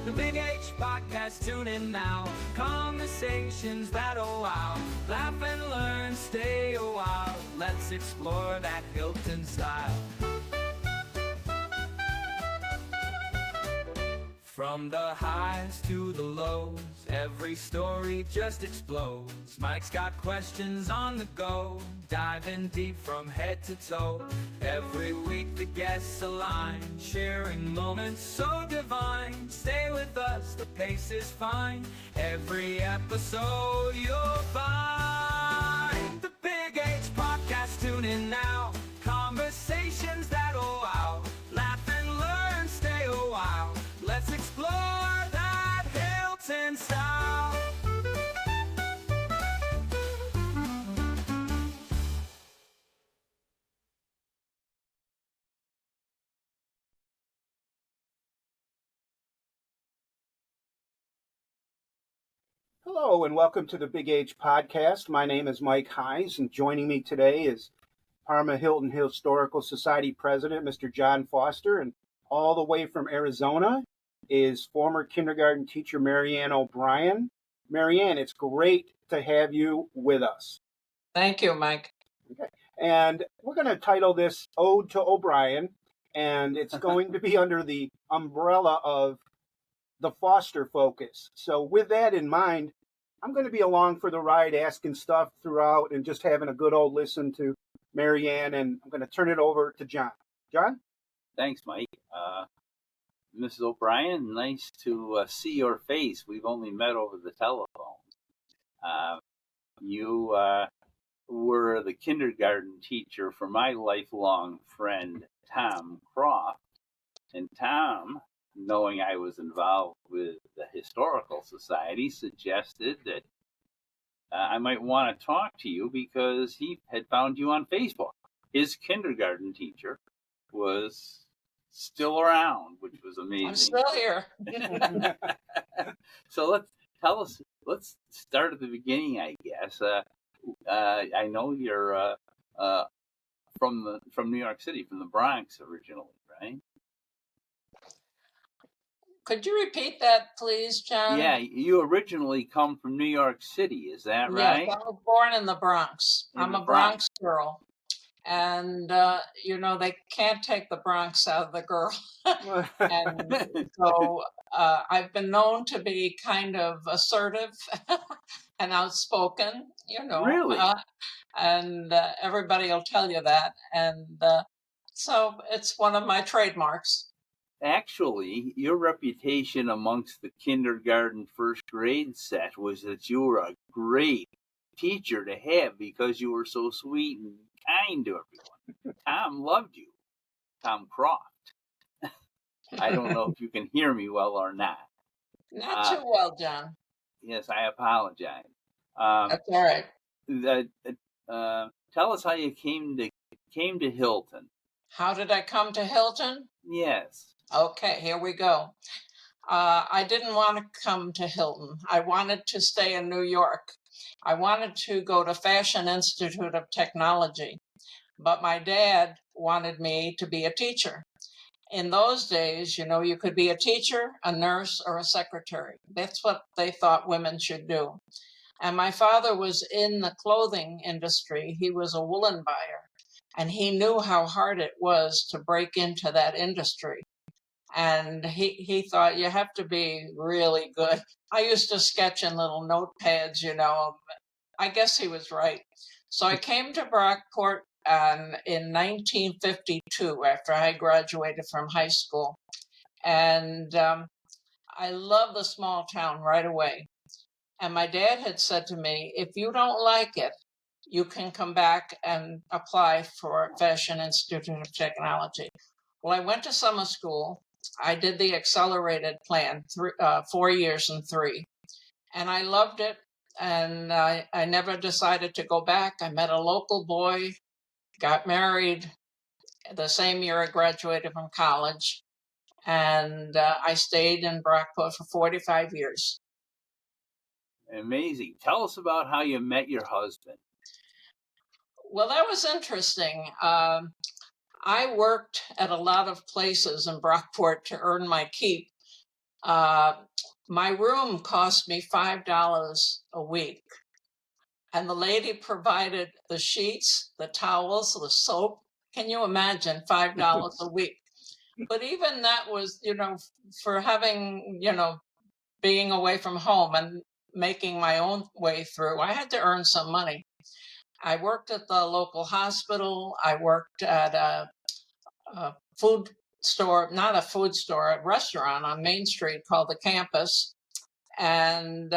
The Big H Podcast, tune in now. Conversations that'll wow. Laugh and learn, stay a while. Let's explore that Hilton style. From the highs to the lows, every story just explodes. Mike's got questions on the go, diving deep from head to toe. Every week the guests align, sharing moments so divine. Stay with us, the pace is fine. Every episode you'll find. The Big H Podcast, tune in now. Conversations that'll wow. Laugh and learn, stay a while. Let's explore that Hilton style. Hello and welcome to the Big Age Podcast. My name is Mike Hines, and joining me today is Parma Hilton Historical Society President, Mr. John Foster, and all the way from Arizona is former kindergarten teacher Marianne O'Brien. Marianne, it's great to have you with us. Thank you, Mike. Okay. And we're going to title this Ode to O'Brien, and it's going to be under the umbrella of the Foster focus. So with that in mind, I'm going to be along for the ride, asking stuff throughout and just having a good old listen to Marianne, and I'm going to turn it over to John. John? Thanks, Mike. Mrs. O'Brien, nice to see your face. We've only met over the telephone. You were the kindergarten teacher for my lifelong friend, Tom Croft. And Tom, knowing I was involved with the Historical Society, suggested that I might want to talk to you because he had found you on Facebook. His kindergarten teacher was still around, which was amazing. I'm still here. So let's start at the beginning, I guess. I know you're from New York City, from the Bronx originally, right? Could you repeat that, please, John? Yeah, you originally come from New York City, is that right? Yes, I was born in the Bronx. I'm a Bronx girl. And, they can't take the Bronx out of the girl. And so I've been known to be kind of assertive and outspoken, Really? And everybody will tell you that. And so it's one of my trademarks. Actually, your reputation amongst the kindergarten first grade set was that you were a great teacher to have because you were so sweet and kind to everyone. Tom loved you. Tom Croft. I don't know if you can hear me well or not. Not too well, John. Yes, I apologize. That's all right. Tell us how you came to Hilton. How did I come to Hilton? Yes. Okay, here we go. I didn't want to come to Hilton. I wanted to stay in New York. I wanted to go to Fashion Institute of Technology, but my dad wanted me to be a teacher. In those days, you could be a teacher, a nurse, or a secretary. That's what they thought women should do. And my father was in the clothing industry. He was a woolen buyer, and he knew how hard it was to break into that industry. And he thought, you have to be really good. I used to sketch in little notepads, I guess he was right. So I came to Brockport in 1952 after I graduated from high school. And I loved the small town right away. And my dad had said to me, if you don't like it, you can come back and apply for Fashion Institute of Technology. Well, I went to summer school. I did the accelerated plan, 4 years and 3. And I loved it. And I never decided to go back. I met a local boy, got married the same year I graduated from college. And I stayed in Brockport for 45 years. Amazing. Tell us about how you met your husband. Well, that was interesting. I worked at a lot of places in Brockport to earn my keep. My room cost me $5 a week. And the lady provided the sheets, the towels, the soap. Can you imagine $5 a week? But even that was, for having, being away from home and making my own way through, I had to earn some money. I worked at the local hospital. I worked at a food store, not a food store, a restaurant on Main Street called the Campus. And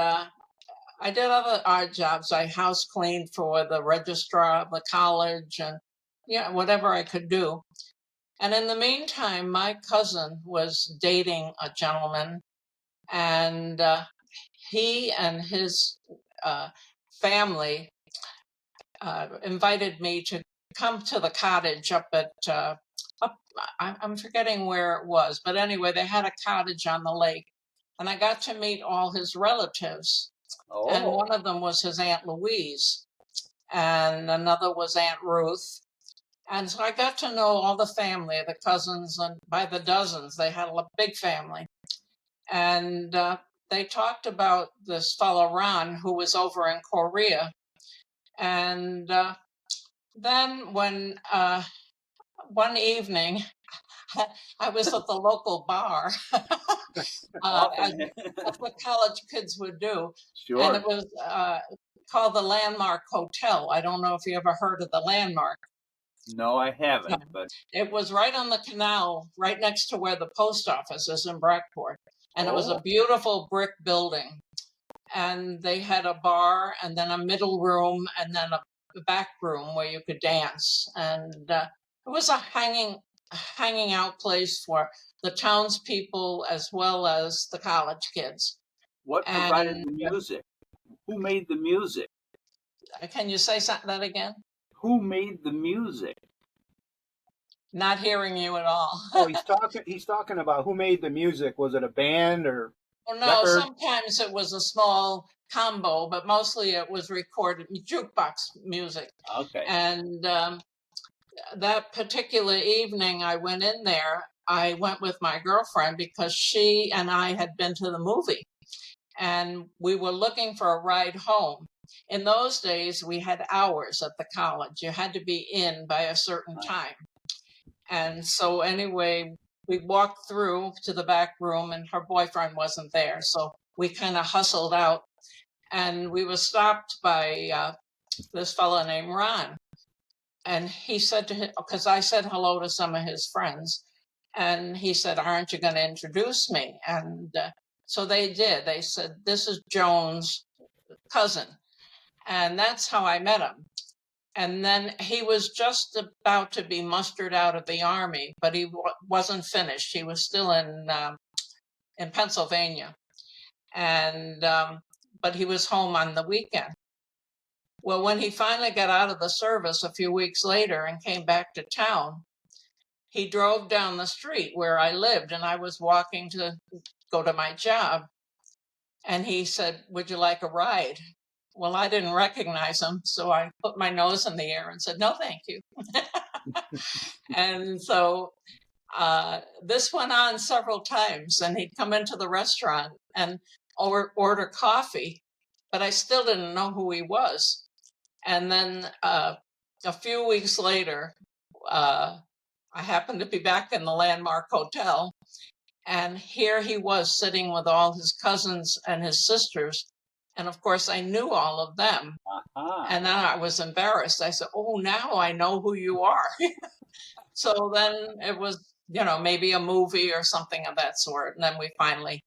I did other odd jobs. I house cleaned for the registrar of the college and whatever I could do. And in the meantime, my cousin was dating a gentleman, and he and his family invited me to come to the cottage up at, I'm forgetting where it was, but anyway, they had a cottage on the lake, and I got to meet all his relatives. Oh. And one of them was his Aunt Louise, and another was Aunt Ruth. And so I got to know all the family, the cousins, and by the dozens. They had a big family. And they talked about this fellow, Ron, who was over in Korea. And then when one evening, I was at the local bar, as what college kids would do. Sure. And it was called the Landmark Hotel. I don't know if you ever heard of the Landmark. No, I haven't. But it was right on the canal, right next to where the post office is in Brockport. And it was a beautiful brick building. And they had a bar and then a middle room and then a back room where you could dance. And it was a hanging out place for the townspeople as well as the college kids. What provided the music? Who made the music? Can you say that again? Who made the music? Not hearing you at all. Oh, he's talking about who made the music. Was it a band or? Well, no, record? Sometimes it was a small combo, but mostly it was recorded jukebox music. Okay. And that particular evening I went in there, I went with my girlfriend because she and I had been to the movie and we were looking for a ride home. In those days, we had hours at the college. You had to be in by a certain time. And so anyway, we walked through to the back room and her boyfriend wasn't there. So we kind of hustled out and we were stopped by this fellow named Ron. And he said to him, because I said hello to some of his friends, and he said, aren't you going to introduce me? And so they did. They said, this is Joan's cousin. And that's how I met him. And then he was just about to be mustered out of the Army, but he wasn't finished. He was still in Pennsylvania. And but he was home on the weekend. Well, when he finally got out of the service a few weeks later and came back to town, he drove down the street where I lived and I was walking to go to my job. And he said, would you like a ride? Well, I didn't recognize him. So I put my nose in the air and said, no, thank you. And so this went on several times and he'd come into the restaurant and order coffee, but I still didn't know who he was. And then a few weeks later, I happened to be back in the Landmark Hotel. And here he was sitting with all his cousins and his sisters. And of course, I knew all of them. And then I was embarrassed. I said, oh, now I know who you are. So then it was, maybe a movie or something of that sort. And then we finally,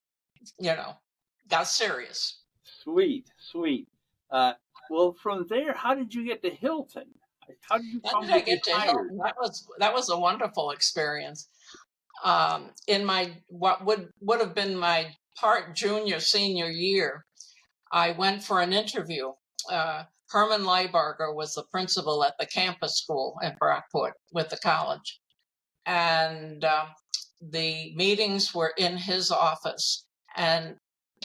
got serious. Sweet. Well, from there, how did you get to Hilton? How did you come to get hired? That was a wonderful experience. In my what would have been my senior year, I went for an interview. Herman Leibarger was the principal at the campus school in Brockport with the college, and the meetings were in his office, and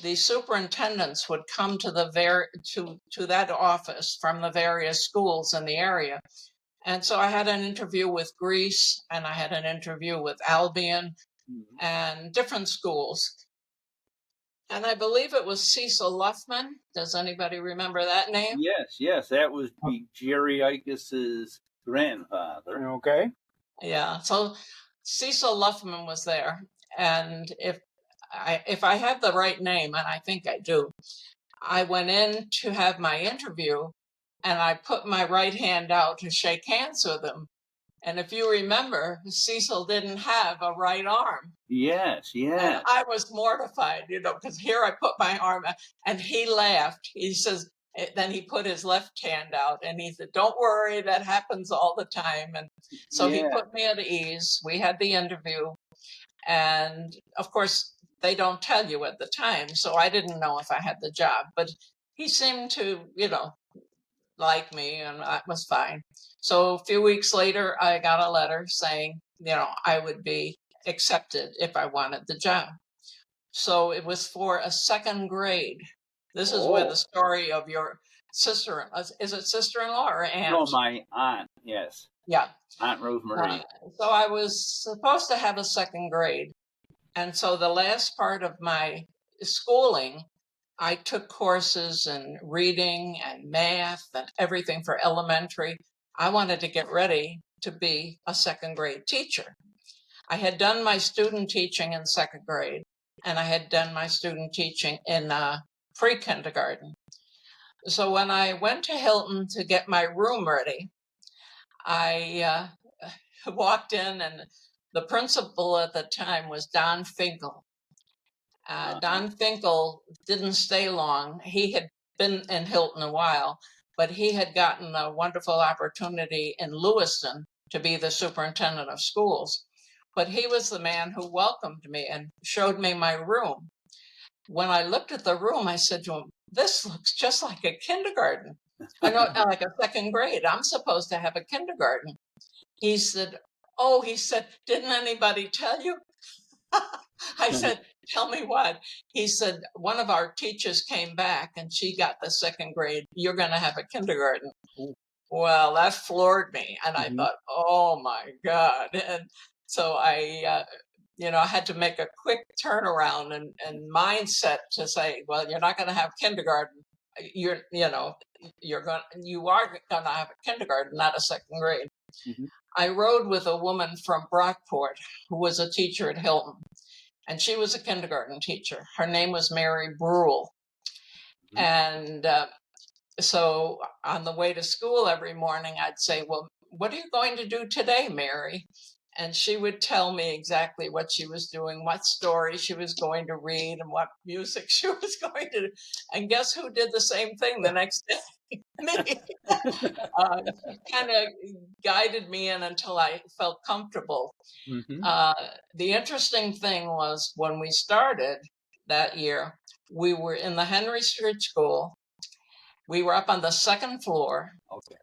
the superintendents would come to to that office from the various schools in the area. And so I had an interview with Greece and I had an interview with Albion and different schools. And I believe it was Cecil Luffman. Does anybody remember that name? Yes, that was Jerry Icus's grandfather. Okay. Yeah. So Cecil Luffman was there, and if I have the right name, and I think I do, I went in to have my interview, and I put my right hand out to shake hands with him. And if you remember, Cecil didn't have a right arm. Yes. And I was mortified, because here I put my arm out, and he laughed. He says, then he put his left hand out and he said, "Don't worry, that happens all the time." And so he put me at ease. We had the interview. And of course, they don't tell you at the time. So I didn't know if I had the job, but he seemed to, like me, and that was fine. So a few weeks later, I got a letter saying, I would be accepted if I wanted the job. So it was for a second grade. This is where the story of your sister, is it sister-in-law or aunt? No, my aunt, yes. Yeah. Aunt Rosemary. So I was supposed to have a second grade. And so the last part of my schooling, I took courses in reading and math and everything for elementary. I wanted to get ready to be a second grade teacher. I had done my student teaching in second grade, and I had done my student teaching in pre-kindergarten. So when I went to Hilton to get my room ready, I walked in, and the principal at the time was Don Finkel. Don Finkel didn't stay long. He had been in Hilton a while, but he had gotten a wonderful opportunity in Lewiston to be the superintendent of schools. But he was the man who welcomed me and showed me my room. When I looked at the room, I said to him, "This looks just like a kindergarten. I know, like a second grade. I'm supposed to have a kindergarten." He said, "Didn't anybody tell you?" I said, "Tell me what?" He said, "One of our teachers came back and she got the second grade. You're going to have a kindergarten." Ooh. Well, that floored me. And I thought, oh my God. And so I had to make a quick turnaround and mindset to say, well, you're not going to have kindergarten. You are going to have a kindergarten, not a second grade. I rode with a woman from Brockport who was a teacher at Hilton, and she was a kindergarten teacher. Her name was Mary Brule. And so on the way to school every morning, I'd say, "Well, what are you going to do today, Mary?" And she would tell me exactly what she was doing, what story she was going to read, and what music she was going to do. And guess who did the same thing the next day? Me. Kind of guided me in until I felt comfortable. The interesting thing was when we started that year, we were in the Henry Street School. We were up on the second floor.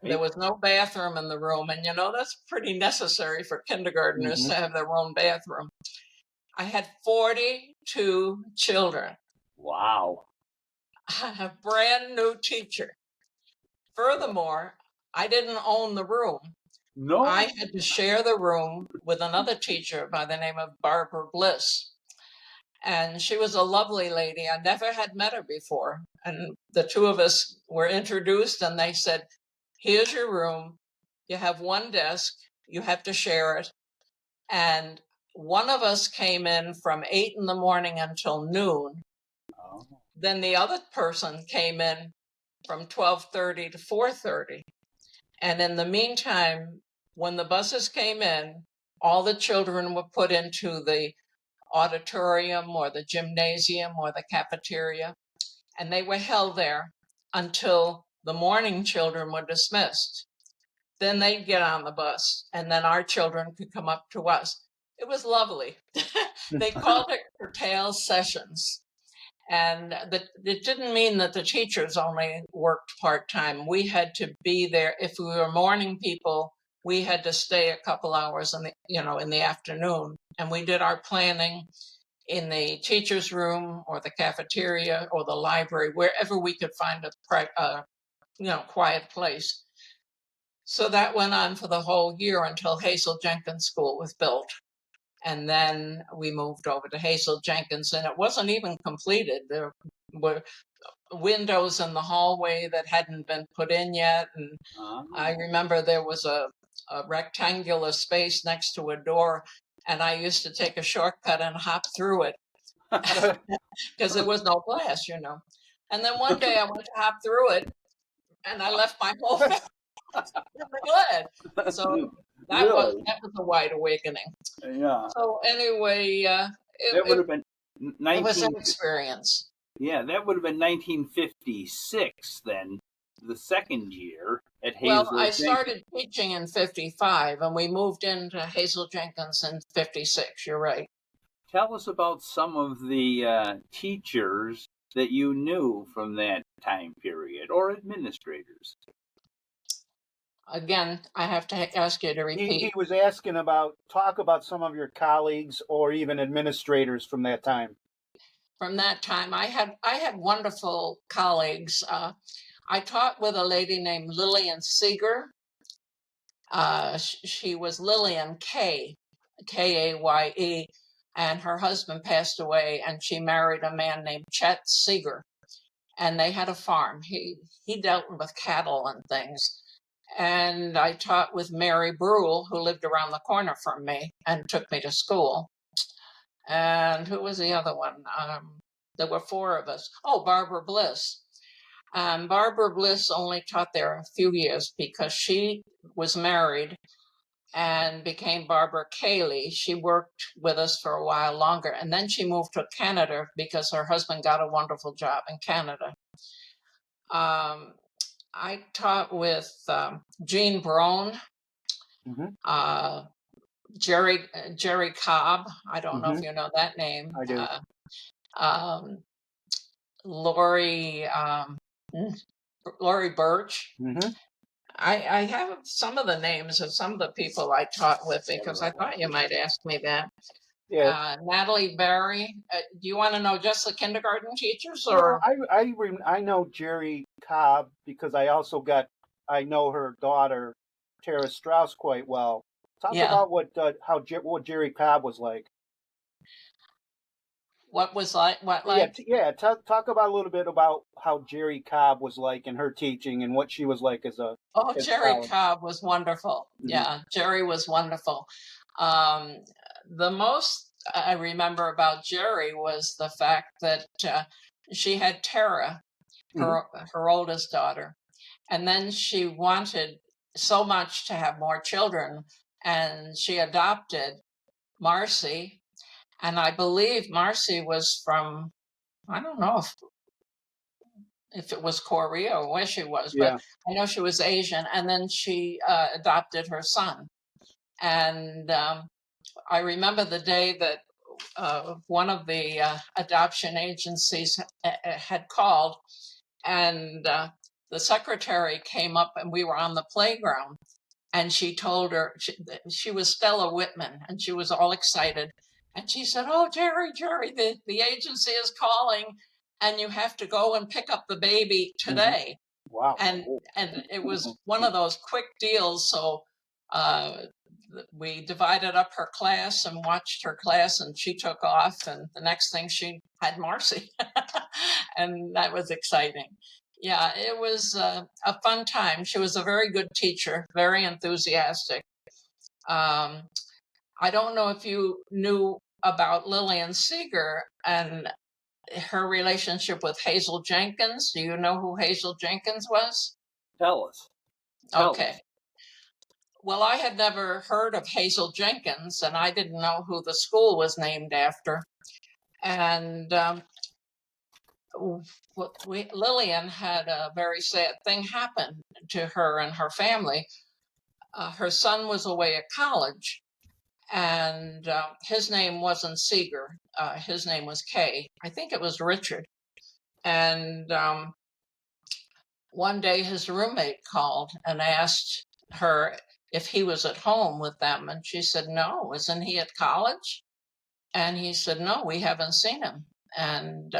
There was no bathroom in the room. And that's pretty necessary for kindergartners to have their own bathroom. I had 42 children. Wow. A brand new teacher. Furthermore, I didn't own the room. No. I had to share the room with another teacher by the name of Barbara Bliss. And she was a lovely lady. I never had met her before. And the two of us were introduced, and they said, "Here's your room. You have one desk. You have to share it." And one of us came in from 8 in the morning until noon. Then the other person came in from 12:30 to 4:30. And in the meantime, when the buses came in, all the children were put into the auditorium or the gymnasium or the cafeteria, and they were held there until the morning children were dismissed. Then they'd get on the bus, and then our children could come up to us. It was lovely. They called it curtail sessions. And it didn't mean that the teachers only worked part-time. We had to be there. If we were morning people, we had to stay a couple hours in the afternoon. And we did our planning in the teacher's room or the cafeteria or the library, wherever we could find a quiet place. So that went on for the whole year until Hazel Jenkins School was built. And then we moved over to Hazel Jenkins, and it wasn't even completed. There were windows in the hallway that hadn't been put in yet. And I remember there was a rectangular space next to a door, and I used to take a shortcut and hop through it because there was no glass, you know. And then one day I went to hop through it, and I left my whole family in the glass. So that was a wide awakening. Yeah. So anyway, That would have been it was an experience. Yeah, that would have been 1956 then, the second year at Hazel Well, I Jenkins. started teaching in 55, and we moved into Hazel Jenkins in 56. You're right. Tell us about some of the teachers that you knew from that time period, or administrators. Again, I have to ask you to repeat. He was asking talk about some of your colleagues or even administrators from that time. From that time, I had wonderful colleagues. I taught with a lady named Lillian Seeger. She was Lillian Kaye, and her husband passed away, and she married a man named Chet Seeger, and they had a farm. He dealt with cattle and things. And I taught with Mary Brule, who lived around the corner from me and took me to school. And who was the other one? There were four of us. Oh, Barbara Bliss. Barbara Bliss only taught there a few years because she was married and became Barbara Cayley. She worked with us for a while longer, and then she moved to Canada because her husband got a wonderful job in Canada. I taught with Jean Brown, Jerry Cobb. I don't know if you know that name. I do. Lori Birch. I have some of the names of some of the people I taught with because I thought you might ask me that. Yeah. Natalie Barry. Do you want to know just the kindergarten teachers, or? Well, I know Jerry Cobb because I know her daughter Tara Strauss quite well. Talk about what Jerry Cobb was like. What was like? What like? Yeah. Talk about a little bit about how Jerry Cobb was like in her teaching and what she was like as a. Oh, Jerry Cobb was wonderful. Yeah, Jerry was wonderful. The most I remember about Jerry was the fact that she had Tara, her oldest daughter, and then she wanted so much to have more children, and she adopted Marcy. And I believe Marcy was from, I don't know if it was Korea or where she was, but I know she was Asian. And then she adopted her son. And I remember the day that one of the adoption agencies had called, and the secretary came up, and we were on the playground. And she told her, she was Stella Whitman, and she was all excited. And she said, "Oh, Jerry, the agency is calling, and you have to go and pick up the baby today." Wow. And it was one of those quick deals. So we divided up her class and watched her class, and she took off. And the next thing, she had Marcy. And that was exciting. Yeah, it was a fun time. She was a very good teacher, very enthusiastic. I don't know if you knew about Lillian Seeger and her relationship with Hazel Jenkins. Do you know who Hazel Jenkins was? Tell us. Okay. Well, I had never heard of Hazel Jenkins, and I didn't know who the school was named after. And Lillian had a very sad thing happen to her and her family. Her son was away at college, and his name wasn't Seeger. His name was Kay. I think it was Richard. And one day his roommate called and asked her if he was at home with them. And she said, "No, isn't he at college?" And he said, "No, we haven't seen him." And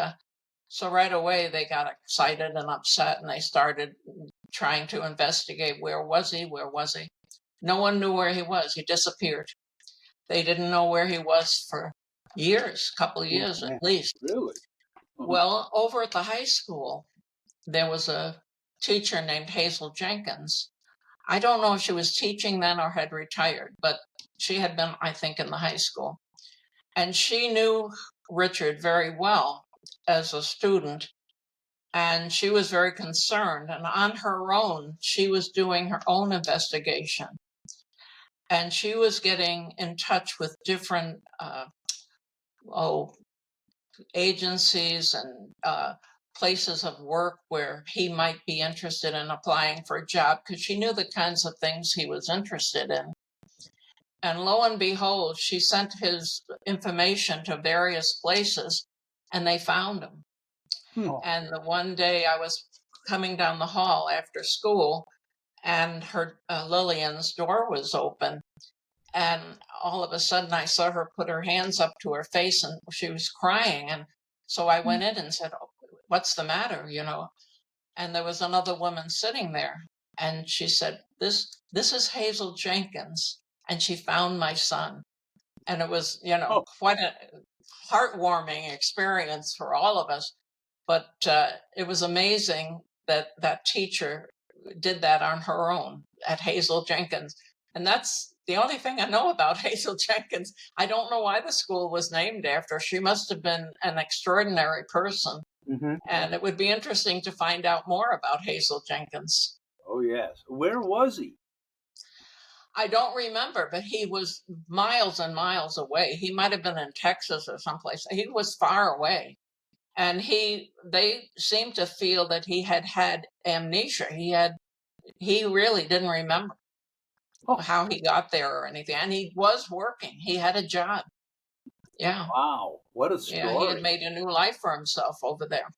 so right away they got excited and upset, and they started trying to investigate. Where was he? No one knew where he was. He disappeared. They didn't know where he was for years, a couple of years at least. Really? Well, over at the high school, there was a teacher named Hazel Jenkins. I don't know if she was teaching then or had retired, but she had been, I think, in the high school. And she knew Richard very well as a student, and she was very concerned. And on her own, she was doing her own investigation. And she was getting in touch with different agencies and places of work where he might be interested in applying for a job, because she knew the kinds of things he was interested in. And lo and behold, she sent his information to various places, and they found him. And the one day I was coming down the hall after school, and her Lillian's door was open. And all of a sudden I saw her put her hands up to her face, and she was crying. And so I went in and said, "Oh, what's the matter?" And there was another woman sitting there, and she said, this is Hazel Jenkins, and she found my son. And it was, quite a heartwarming experience for all of us. But it was amazing that that teacher did that on her own at Hazel Jenkins. And that's the only thing I know about Hazel Jenkins. I don't know why the school was named after her. She must have been an extraordinary person. Mm-hmm. And it would be interesting to find out more about Hazel Jenkins. Oh, yes. Where was he? I don't remember, but he was miles and miles away. He might have been in Texas or someplace. He was far away. And they seemed to feel that he had amnesia. He really didn't remember how he got there or anything. And he was working. He had a job. Yeah. Wow. What a story. Yeah, he had made a new life for himself over there.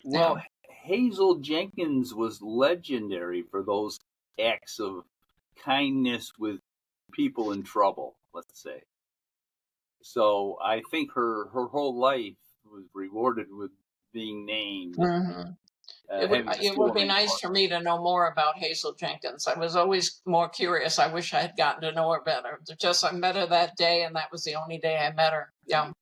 Well, Hazel Jenkins was legendary for those acts of kindness with people in trouble, let's say. So I think her whole life was rewarded with being named. Mm-hmm. It would be nice for me to know more about Hazel Jenkins. I was always more curious. I wish I had gotten to know her better. I met her that day, and that was the only day I met her. Yeah.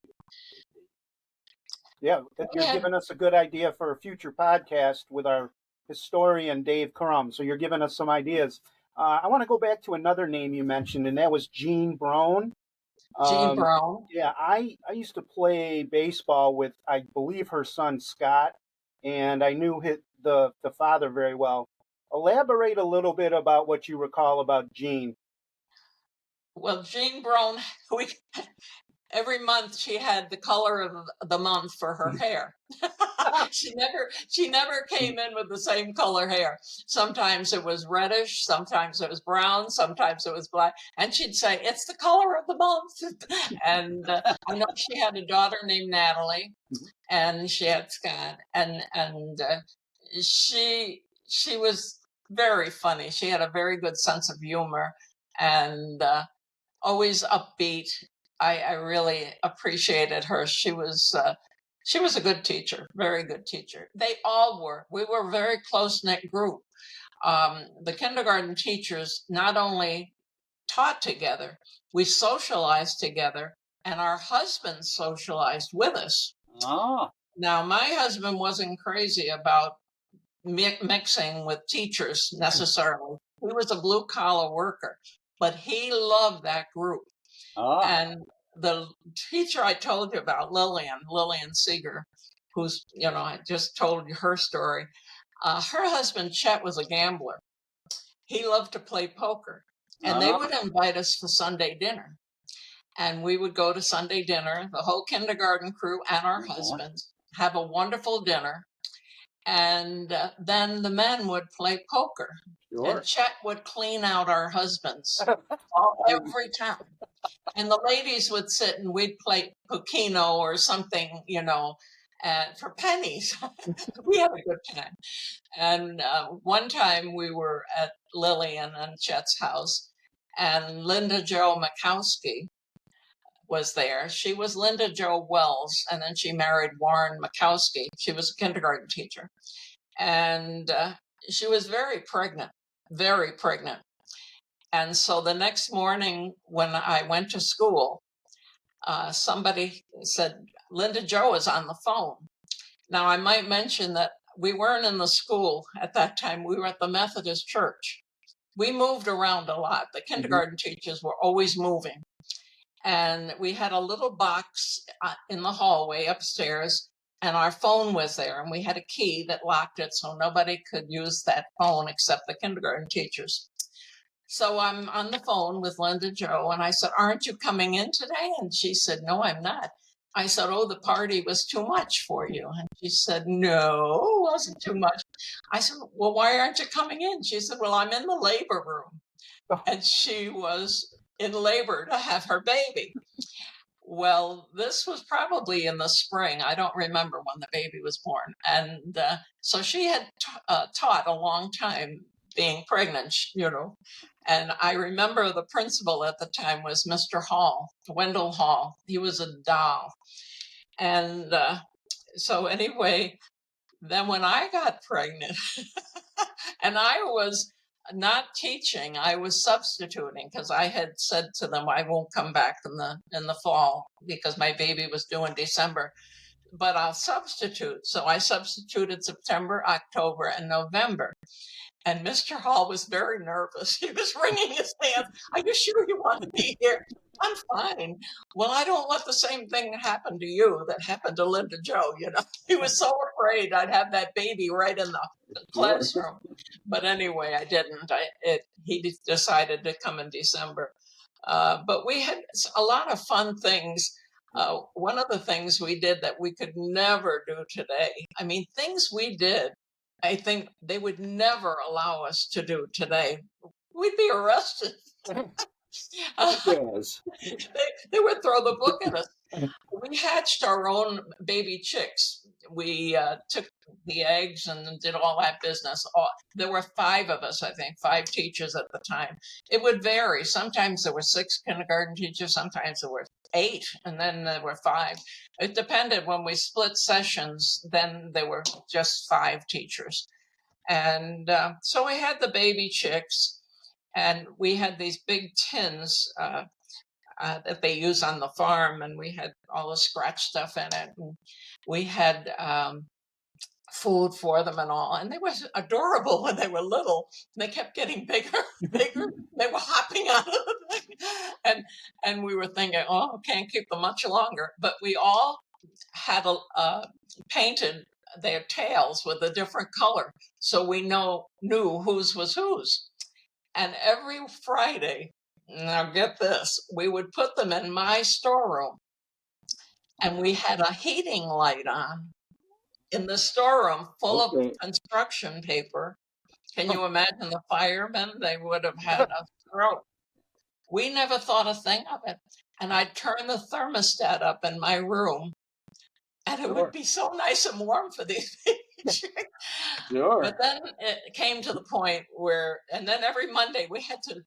Yeah, you're giving us a good idea for a future podcast with our historian, Dave Crum. So you're giving us some ideas. I want to go back to another name you mentioned, and that was Gene Brown. Gene Brown. Yeah, I used to play baseball with, I believe, her son, Scott, and I knew the father very well. Elaborate a little bit about what you recall about Gene. Well, Gene Brown, every month she had the color of the month for her hair. She never came in with the same color hair. Sometimes it was reddish, sometimes it was brown, sometimes it was black. And she'd say, "It's the color of the month." And I know she had a daughter named Natalie, and she had Scott, and she was very funny. She had a very good sense of humor, and always upbeat. I really appreciated her. She was a good teacher, very good teacher. They all were. We were a very close-knit group. The kindergarten teachers not only taught together, we socialized together, and our husbands socialized with us. Ah. Now, my husband wasn't crazy about mixing with teachers necessarily. He was a blue-collar worker, but he loved that group. And the teacher I told you about, Lillian Seeger, who's, I just told you her story. Her husband, Chet, was a gambler. He loved to play poker. And they would invite us for Sunday dinner. And we would go to Sunday dinner, the whole kindergarten crew and our husbands, have a wonderful dinner. And then the men would play poker. Sure. And Chet would clean out our husbands every time. And the ladies would sit and we'd play Pokino or something, for pennies. We had a good time. And one time we were at Lillian and Chet's house, and Linda Jo Makowski was there. She was Linda Jo Wells, and then she married Warren Makowski. She was a kindergarten teacher. And she was very pregnant. And so the next morning when I went to school, somebody said, Linda Jo is on the phone. Now, I might mention that we weren't in the school at that time. We were at the Methodist church. We moved around a lot. The kindergarten teachers were always moving. And we had a little box in the hallway upstairs, and our phone was there. And we had a key that locked it so nobody could use that phone except the kindergarten teachers. So I'm on the phone with Linda Jo, and I said, aren't you coming in today? And she said, no, I'm not. I said, oh, the party was too much for you. And she said, no, it wasn't too much. I said, well, why aren't you coming in? She said, well, I'm in the labor room. And she was in labor to have her baby. Well, this was probably in the spring. I don't remember when the baby was born. And so she had taught a long time being pregnant, you know. And I remember the principal at the time was Mr. Hall, Wendell Hall. He was a doll. And so anyway, then when I got pregnant, and I was not teaching, I was substituting because I had said to them I won't come back in the fall because my baby was due in December, but I'll substitute. So I substituted September, October, and November. And Mr. Hall was very nervous. He was wringing his hands. Are you sure you want to be here? I'm fine. Well, I don't let the same thing happen to you that happened to Linda Jo, you know. He was so afraid I'd have that baby right in the classroom. But anyway, I didn't. He decided to come in December. But we had a lot of fun things. One of the things we did that we could never do today, I mean, things we did, I think they would never allow us to do today. We'd be arrested. Yes. They would throw the book at us. We hatched our own baby chicks. We took the eggs and did all that business. There were 5 of us, I think, 5 teachers at the time. It would vary. Sometimes there were 6 kindergarten teachers, sometimes there were 8, and then there were 5. It depended. When we split sessions, then there were just 5 teachers. And so we had the baby chicks, and we had these big tins that they use on the farm, and we had all the scratch stuff in it. And we had food for them and all, and they were adorable when they were little. They kept getting bigger, bigger. They were hopping out of the thing, and we were thinking, oh, can't keep them much longer. But we all had painted their tails with a different color, so we knew whose was whose. And every Friday, now get this, we would put them in my storeroom, and we had a heating light on in the storeroom full of construction paper. Can you imagine the firemen? They would have had a throat. We never thought a thing of it. And I'd turn the thermostat up in my room, and it would be so nice and warm for these people. Sure. But then it came to the point where, and then every Monday we had to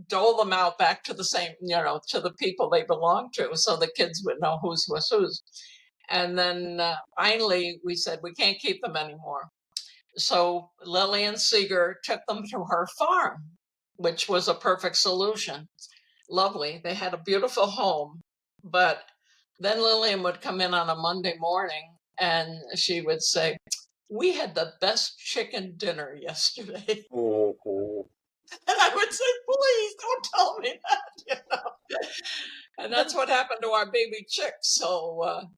dole them out back to the same, you know, to the people they belonged to, so the kids would know whose was whose. And then finally we said, we can't keep them anymore. So Lillian Seeger took them to her farm, which was a perfect solution. Lovely. They had a beautiful home. But then Lillian would come in on a Monday morning and she would say, we had the best chicken dinner yesterday. Oh. And I would say, please don't tell me that, you know. And that's what happened to our baby chicks. So,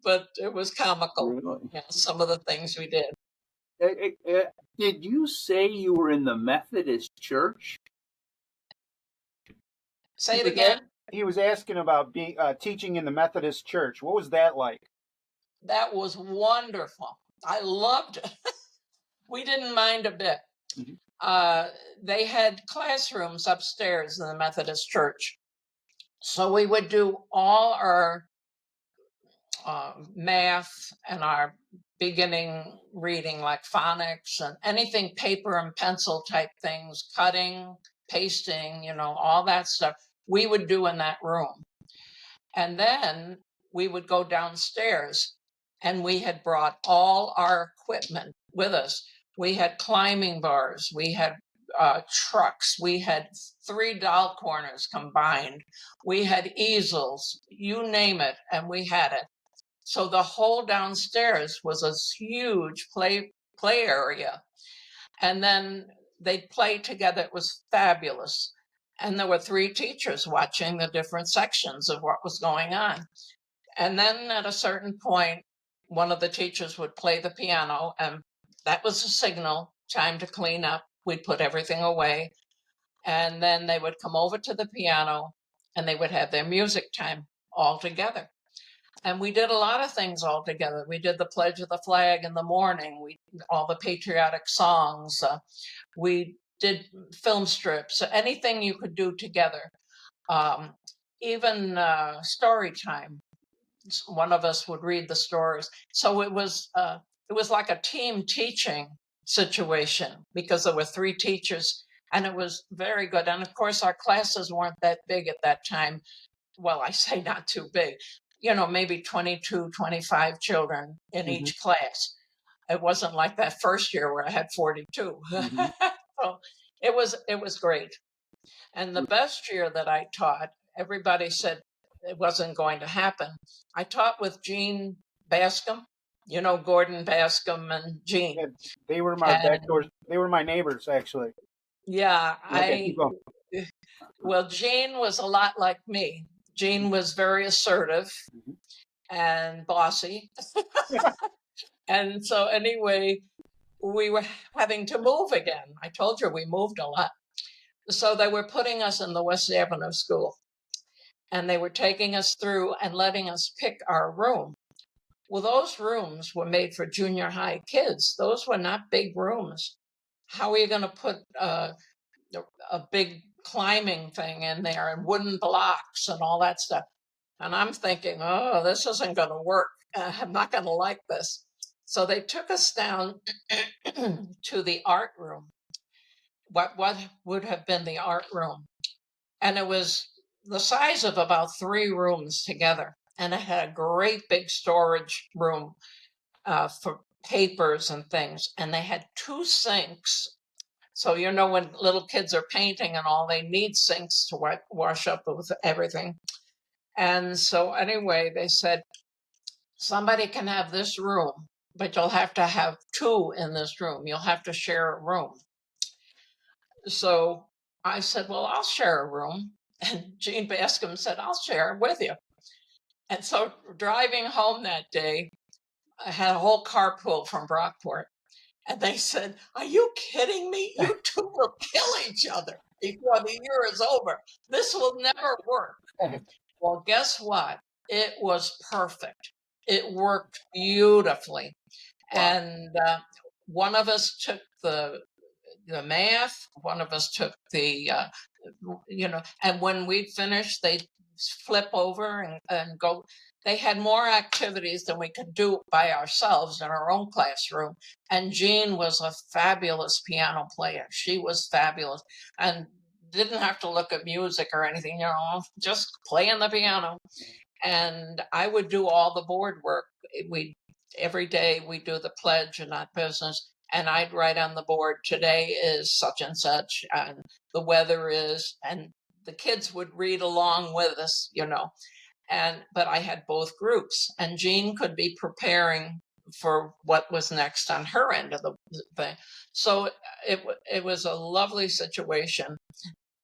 but it was comical, Really? you know, some of the things we did. Did you say you were in the Methodist church? Say it again. He was asking about being teaching in the Methodist church. What was that like? That was wonderful. I loved it. We didn't mind a bit. Mm-hmm. They had classrooms upstairs in the Methodist church. So we would do all our math and our beginning reading, like phonics and anything paper and pencil type things, cutting, pasting, you know, all that stuff we would do in that room. And then we would go downstairs, and we had brought all our equipment with us. We had climbing bars, we had trucks. We had 3 doll corners combined. We had easels, you name it, and we had it. So the whole downstairs was a huge play area. And then they'd play together. It was fabulous. And there were 3 teachers watching the different sections of what was going on. And then at a certain point, one of the teachers would play the piano, and that was a signal, time to clean up. We'd put everything away. And then they would come over to the piano and they would have their music time all together. And we did a lot of things all together. We did the Pledge of the Flag in the morning, all the patriotic songs. We did film strips, anything you could do together. Even story time. One of us would read the stories. So it was like a team teaching situation because there were 3 teachers, and it was very good. And of course, our classes weren't that big at that time. Well, I say not too big, maybe 22, 25 children in each class. It wasn't like that first year where I had 42. So it was great. And the best year that I taught, everybody said it wasn't going to happen. I taught with Gene Bascom, Gordon Bascom and Gene. Yeah, they were my backdoors. They were my neighbors, actually. Yeah, Okay, well, Gene was a lot like me. Gene was very assertive and bossy. And so anyway, we were having to move again. I told you we moved a lot. So they were putting us in the West Avenue school, and they were taking us through and letting us pick our room. Well, those rooms were made for junior high kids. Those were not big rooms. How are you going to put a big climbing thing in there and wooden blocks and all that stuff? And I'm thinking, oh, this isn't going to work. I'm not going to like this. So they took us down to the art room. What would have been the art room? And it was the size of about 3 rooms together. And it had a great big storage room for papers and things. And they had 2 sinks. So, when little kids are painting and all, they need sinks to wash up with everything. And so anyway, they said, somebody can have this room, but you'll have to have 2 in this room. You'll have to share a room. So I said, well, I'll share a room. And Gene Bascom said, I'll share it with you. And so driving home that day, I had a whole carpool from Brockport. And they said, are you kidding me? You 2 will kill each other before the year is over. This will never work. Well, guess what? It was perfect. It worked beautifully. Wow. And one of us took the math, one of us took the, and when we'd finished, they'd flip over and go. They had more activities than we could do by ourselves in our own classroom. And Jean was a fabulous piano player. She was fabulous and didn't have to look at music or anything, just playing the piano. And I would do all the board work. Every day we do the pledge and not business. And I'd write on the board, today is such and such, and the weather is, and the kids would read along with us, but I had both groups, and Jean could be preparing for what was next on her end of the thing. So it was a lovely situation.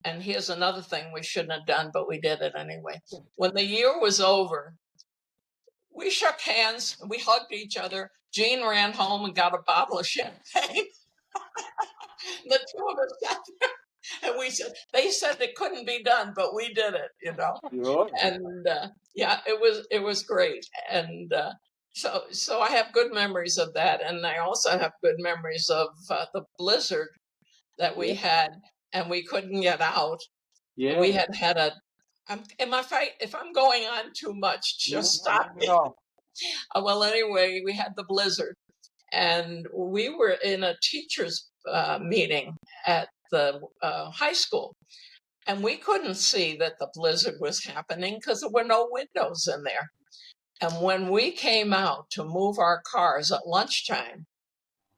And here's another thing we shouldn't have done, but we did it anyway. When the year was over, we shook hands, we hugged each other. Jean ran home and got a bottle of champagne. The 2 of us sat there, and they said it couldn't be done, but we did it, Sure. And it was great. And so I have good memories of that, and I also have good memories of the blizzard that we had, and we couldn't get out. Yeah, we had if I'm going on too much, just stop me. Well, anyway, we had the blizzard, and we were in a teacher's meeting at the high school, and we couldn't see that the blizzard was happening because there were no windows in there. And when we came out to move our cars at lunchtime,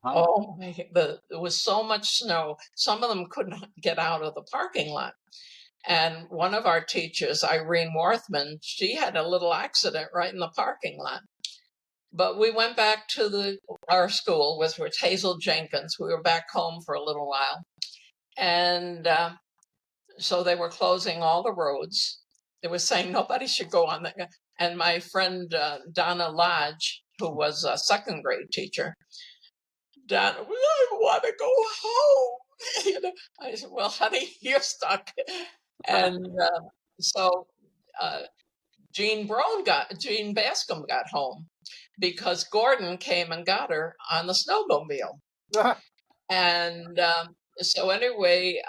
Oh, there was so much snow. Some of them couldn't get out of the parking lot. And one of our teachers, Irene Worthman, she had a little accident right in the parking lot. But we went back to our school, which was Hazel Jenkins. We were back home for a little while. And so they were closing all the roads. They were saying nobody should go on that. And my friend Donna Lodge, who was a second grade teacher, Donna, I want to go home. You know, I said, well, honey, you're stuck. And so Jean Bascom got home because Gordon came and got her on the snowmobile. And so anyway,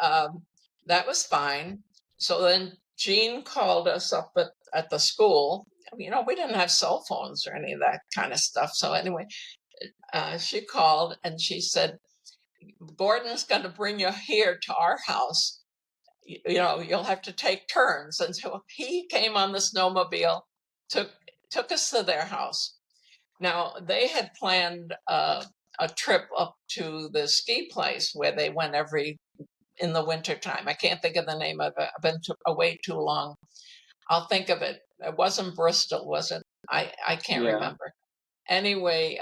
that was fine. So then Jean called us up at the school. You know, we didn't have cell phones or any of that kind of stuff. So anyway, she called and she said, Gordon's going to bring you here to our house. You know, you'll have to take turns. And so he came on the snowmobile, took us to their house. Now, they had planned a trip up to the ski place where they went in the wintertime. I can't think of the name of it. I've been away too long. I'll think of it. It wasn't Bristol, was it? I can't remember. Anyway,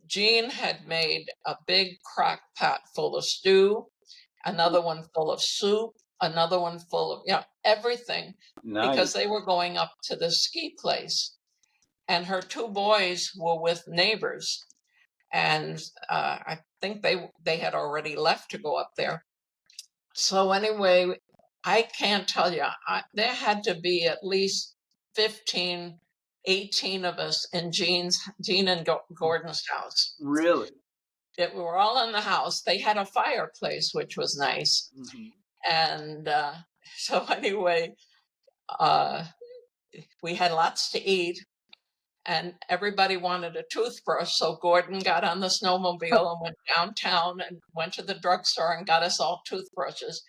Jean had made a big crock pot full of stew, another one full of soup, another one full of, everything. Nice. Because they were going up to the ski place. And her two boys were with neighbors. And I think they had already left to go up there. So anyway, I can't tell you, there had to be at least 15, 18 of us in Jean and Gordon's house. Really? We were all in the house. They had a fireplace, which was nice. Mm-hmm. And so anyway, we had lots to eat. And everybody wanted a toothbrush. So Gordon got on the snowmobile and went downtown and went to the drugstore and got us all toothbrushes.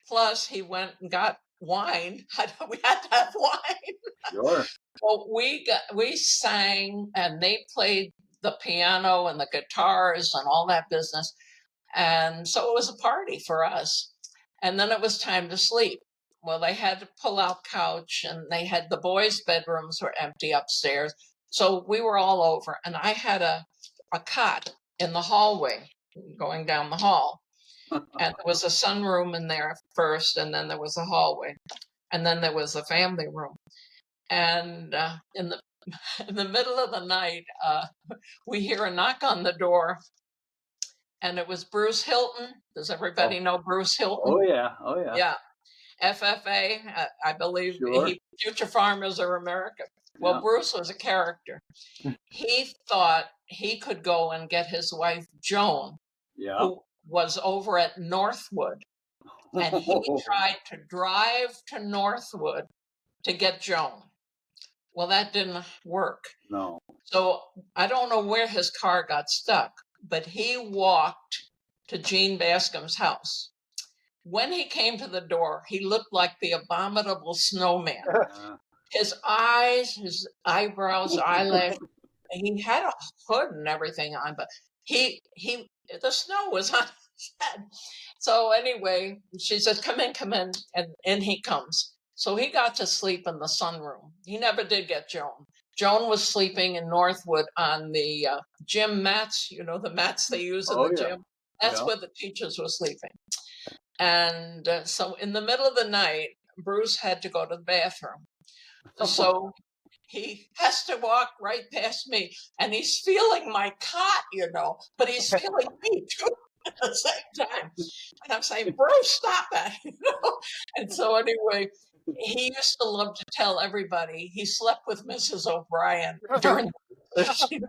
Plus, he went and got wine. We had to have wine. Sure. Well, we sang and they played the piano and the guitars and all that business. And so it was a party for us. And then it was time to sleep. Well, they had to pull out couch and they had the boys' bedrooms were empty upstairs. So we were all over, and I had a cot in the hallway going down the hall. And there was a sunroom in there first, and then there was a hallway, and then there was a family room. And in the middle of the night, we hear a knock on the door, and it was Bruce Hilton. Does everybody know Bruce Hilton? Oh, yeah. Yeah. FFA, I believe, sure. Future Farmers of America. Well, yeah. Bruce was a character. He thought he could go and get his wife, Joan, who was over at Northwood. And he tried to drive to Northwood to get Joan. Well, that didn't work. No. So I don't know where his car got stuck, but he walked to Jean Bascom's house. When he came to the door, he looked like the abominable snowman. His eyes, his eyebrows, eyelash. He had a hood and everything on, but the snow was on his head. So anyway, she said, come in. And in he comes. So he got to sleep in the sunroom. He never did get Joan. Joan was sleeping in Northwood on the gym mats, the mats they use in the gym. That's where the teachers were sleeping. And so in the middle of the night, Bruce had to go to the bathroom. So he has to walk right past me, and he's feeling my cot, but he's feeling me too at the same time. And I'm saying, Bruce, stop that. And so anyway, he used to love to tell everybody he slept with Mrs. O'Brien during the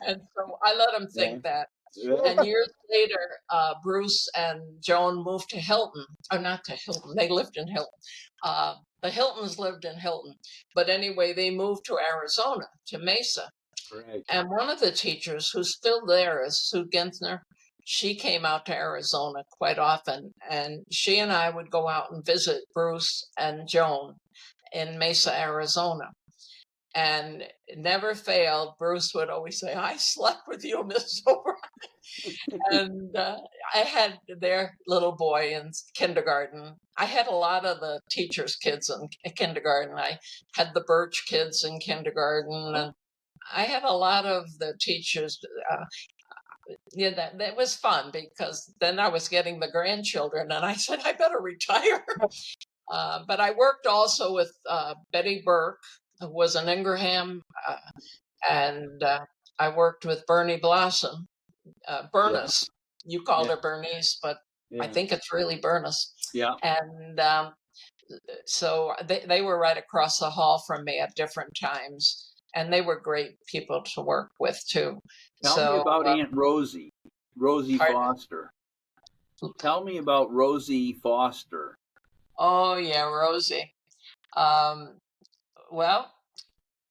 and so I let him think that. And years later, Bruce and Joan moved to Hilton, or not to Hilton, they lived in Hilton. The Hiltons lived in Hilton. But anyway, they moved to Arizona, to Mesa. Right. And one of the teachers who's still there is Sue Gintner. She came out to Arizona quite often. And she and I would go out and visit Bruce and Joan in Mesa, Arizona. And it never failed. Bruce would always say, I slept with you, Mrs. O'Brien. And I had their little boy in kindergarten. I had a lot of the teachers' kids in kindergarten. I had the Birch kids in kindergarten, and I had a lot of the teachers. Yeah, that was fun because then I was getting the grandchildren, and I said I better retire. But I worked also with Betty Burke, who was in Ingraham, and I worked with Bernie Blossom. Bernice. You called Yeah. her Bernice, but I Yeah. think it's really Bernice. Yeah. And so they were right across the hall from me at different times, and they were great people to work with too. Tell me about Aunt Rosie, Rosie pardon? Foster. Tell me about Rosie Foster. Oh yeah, Rosie. Well,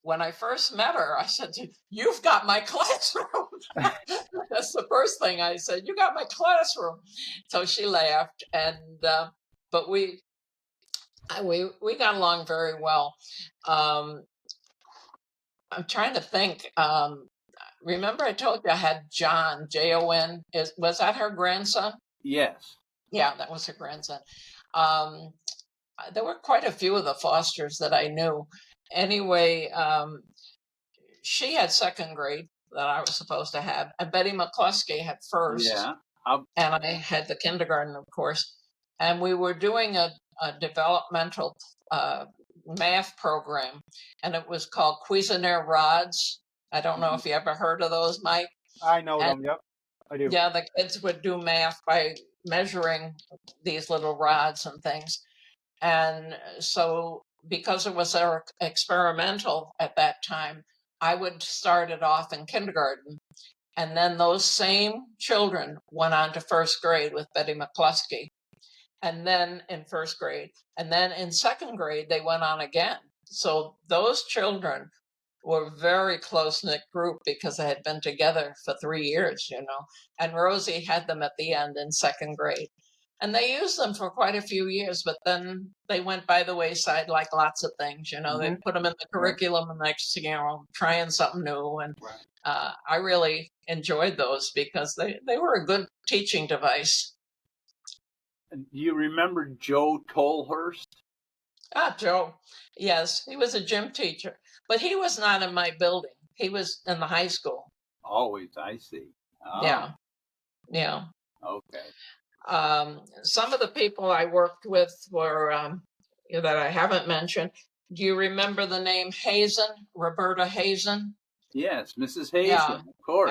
when I first met her, I said, "You've got my classroom." That's the first thing I said. "You got my classroom." So she laughed, and but we got along very well. I'm trying to think. Remember, I told you I had John, Jon. Was that her grandson? Yes. Yeah, that was her grandson. There were quite a few of the Fosters that I knew. Anyway, she had second grade that I was supposed to have, and Betty McCluskey had first. Yeah. And I had the kindergarten, of course. And we were doing a developmental math program, and it was called Cuisinart rods. I don't know if you ever heard of those, Mike. I know them. Yep, I do. Yeah, the kids would do math by measuring these little rods and things. And so, because it was experimental at that time, I would start it off in kindergarten. And then those same children went on to first grade with Betty McCluskey. And then in first grade. And then in second grade, they went on again. So those children were a very close-knit group because they had been together for 3 years, And Rosie had them at the end in second grade. And they used them for quite a few years, but then they went by the wayside like lots of things, They put them in the curriculum and next, trying something new. And I really enjoyed those because they were a good teaching device. Do you remember Joe Tolhurst? Joe. Yes, he was a gym teacher, but he was not in my building. He was in the high school. Always, I see. Oh. Yeah. Okay. Some of the people I worked with were that I haven't mentioned. Do you remember the name Hazen, Roberta Hazen? Yes, Mrs. Hazen, Yeah. of course.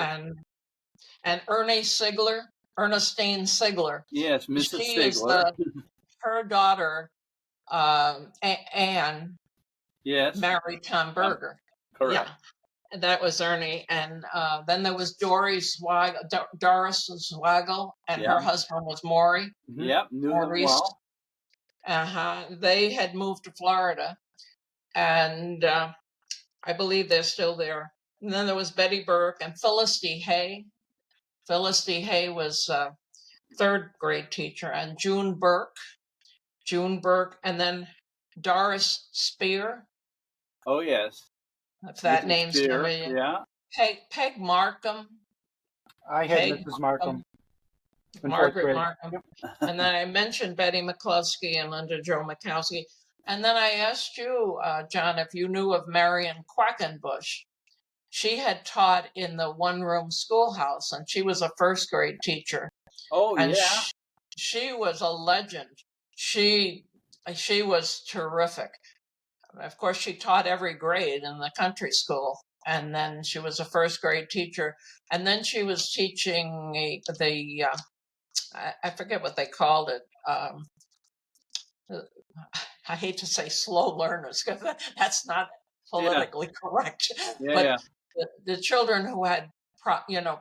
And Ernestine Sigler. Yes, Mrs. She Sigler. is her daughter, Anne. Yes. Married Tom Berger. Correct. Yeah, that was Ernie. And then there was Doris Swagel, and her husband was Maury. Yep, knew them well. They had moved to Florida, and I believe they're still there. And then there was Betty Burke and Phyllis D. Hay. Phyllis D. Hay was third grade teacher, and June Burke, and then Doris Spear. Oh, yes. If that name's familiar. Yeah. Peg Markham. I had Mrs. Markham. Margaret Markham. Yep. And then I mentioned Betty McCluskey and Linda Jo Mikowski. And then I asked you, John, if you knew of Marion Quackenbush. She had taught in the one-room schoolhouse, and she was a first grade teacher. Oh, and yeah. She was a legend. She was terrific. Of course, she taught every grade in the country school, and then she was a first grade teacher. And then she was teaching I forget what they called it. I hate to say slow learners because that's not politically correct. But the children who had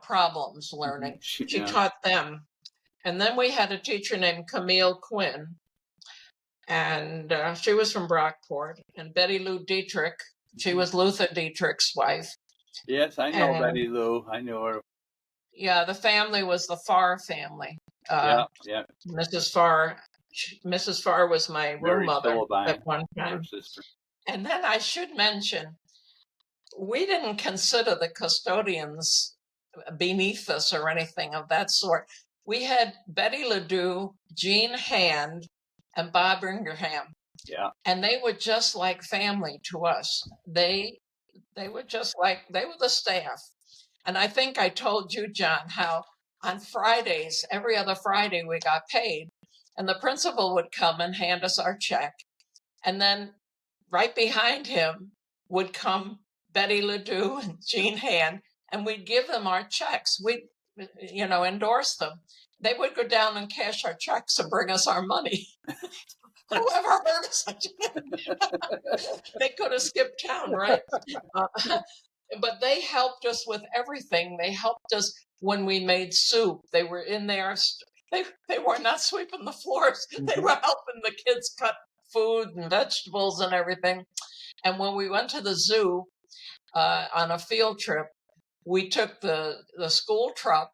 problems learning, she taught them. And then we had a teacher named Camille Quinn, and she was from Brockport. And Betty Lou Dietrich, she was Luther Dietrich's wife. Yes, I know Betty Lou. I know her. Yeah, the family was the Farr family. Yeah. Mrs. Farr was my room mother at one time. Sister. And then I should mention, we didn't consider the custodians beneath us or anything of that sort. We had Betty LeDoux, Jean Hand, and Bob Ingraham. Yeah. And they were just like family to us. They were just like, they were the staff. And I think I told you, John, how on Fridays, every other Friday, we got paid. And the principal would come and hand us our check. And then right behind him would come Betty LeDoux and Jean Hand, and we'd give them our checks. We'd, endorse them. They would go down and cash our checks and bring us our money. Whoever heard us, they could have skipped town, right? But they helped us with everything. They helped us when we made soup. They were in there. They were not sweeping the floors. They were helping the kids cut food and vegetables and everything. And when we went to the zoo on a field trip, we took the school truck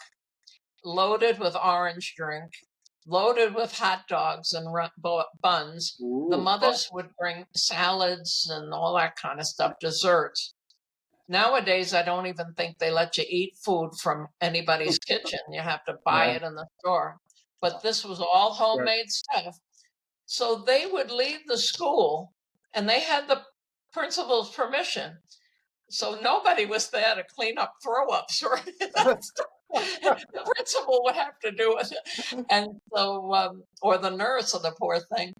loaded with orange drink, loaded with hot dogs and buns. Ooh, the mothers would bring salads and all that kind of stuff, desserts. Nowadays, I don't even think they let you eat food from anybody's kitchen. You have to buy it in the store. But this was all homemade stuff. So they would leave the school, and they had the principal's permission. So nobody was there to clean up throw-ups or the principal would have to do it. And so, or the nurse or the poor thing.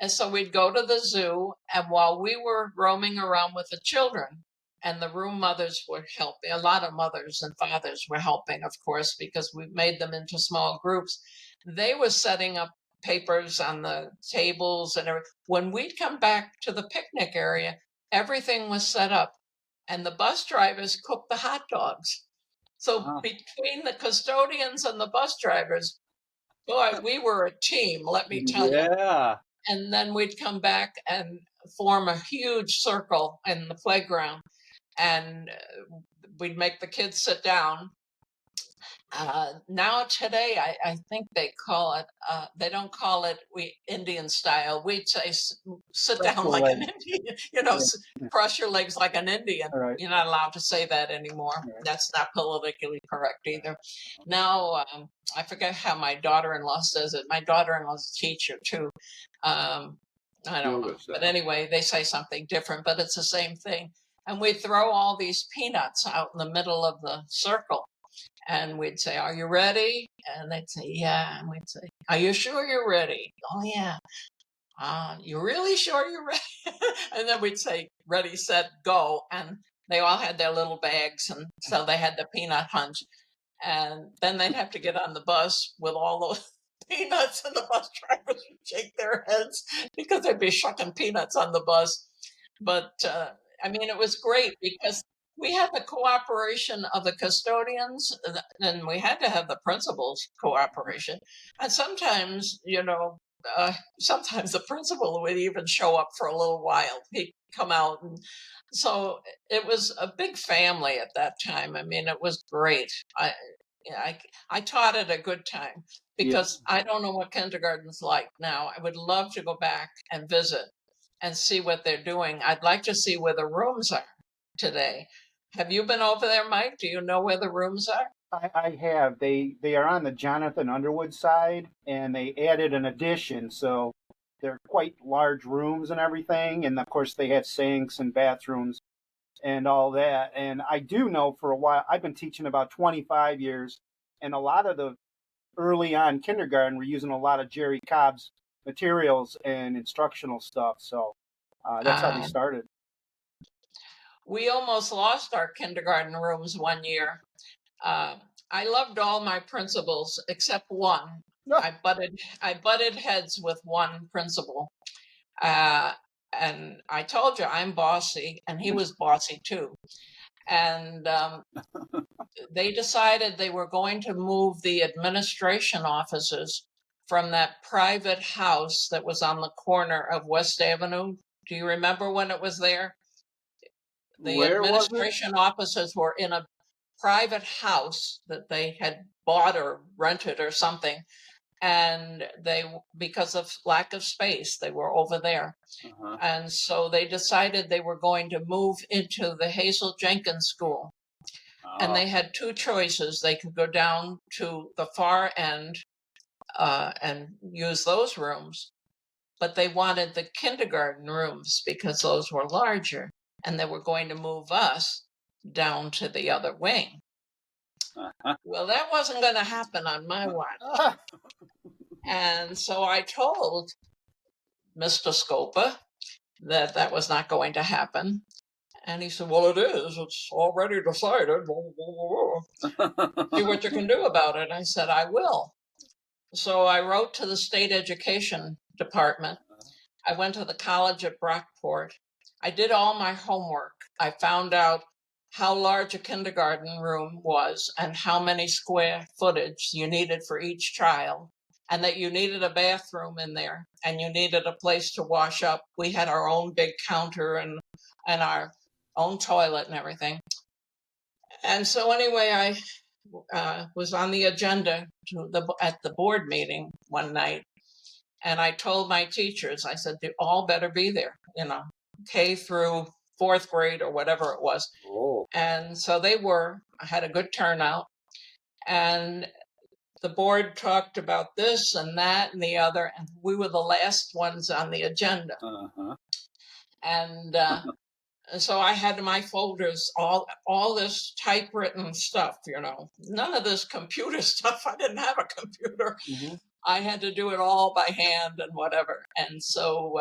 And so we'd go to the zoo, and while we were roaming around with the children, and the room mothers were helping, a lot of mothers and fathers were helping, of course, because we made them into small groups. They were setting up papers on the tables and everything. When we'd come back to the picnic area, everything was set up, and the bus drivers cooked the hot dogs. So between the custodians and the bus drivers, boy, we were a team, let me tell you. Yeah. And then we'd come back and form a huge circle in the playground, and we'd make the kids sit down. Now today, I think they call it, they don't call it Indian style. We'd say sit down like an Indian, cross your legs like an Indian. Right. You're not allowed to say that anymore. Right. That's not politically correct either. Now, I forget how my daughter-in-law says it. My daughter-in-law's a teacher too. I don't know. But anyway, they say something different, but it's the same thing. And we throw all these peanuts out in the middle of the circle. And we'd say, "Are you ready?" And they'd say, "Yeah." And we'd say, "Are you sure you're ready?" "Oh, yeah." "You really sure you're ready?" And then we'd say, "Ready, set, go." And they all had their little bags. And so they had the peanut hunch. And then they'd have to get on the bus with all those peanuts, and the bus drivers would shake their heads because they'd be shucking peanuts on the bus. But it was great because we had the cooperation of the custodians, and we had to have the principal's cooperation. And sometimes, sometimes the principal would even show up for a little while. He'd come out. And so it was a big family at that time. It was great. I taught at a good time because I don't know what kindergarten's like now. I would love to go back and visit and see what they're doing. I'd like to see where the rooms are today. Have you been over there, Mike? Do you know where the rooms are? I have. They are on the Jonathan Underwood side, and they added an addition, so they're quite large rooms and everything. And of course, they have sinks and bathrooms and all that. And I do know for a while, I've been teaching about 25 years, and a lot of the early on kindergarten were using a lot of Jerry Cobb's materials and instructional stuff. So that's how we started. We almost lost our kindergarten rooms one year. I loved all my principals except one. I butted heads with one principal. And I told you I'm bossy, and he was bossy too. And they decided they were going to move the administration offices from that private house that was on the corner of West Avenue. Do you remember when it was there? The administration offices were in a private house that they had bought or rented or something. And because of lack of space, they were over there. And so they decided they were going to move into the Hazel Jenkins School. And they had two choices. They could go down to the far end and use those rooms, but they wanted the kindergarten rooms because those were larger, and they were going to move us down to the other wing. Well, that wasn't going to happen on my watch. And so I told Mr. Scopa that that was not going to happen. And he said, well, it is. It's already decided. See what you can do about it. I said, I will. So I wrote to the state education department. I went to the college at Brockport. I did all my homework. I found out how large a kindergarten room was and how many square footage you needed for each child, and that you needed a bathroom in there and you needed a place to wash up. We had our own big counter and our own toilet and everything. And so anyway, I was on the agenda at the board meeting one night, and I told my teachers, I said, they all better be there, K through fourth grade or whatever it was. Oh. And so they were. I had a good turnout, and the board talked about this and that and the other, and we were the last ones on the agenda. And so I had my folders, all this typewritten stuff, none of this computer stuff. I didn't have a computer. Mm-hmm. I had to do it all by hand and whatever. And so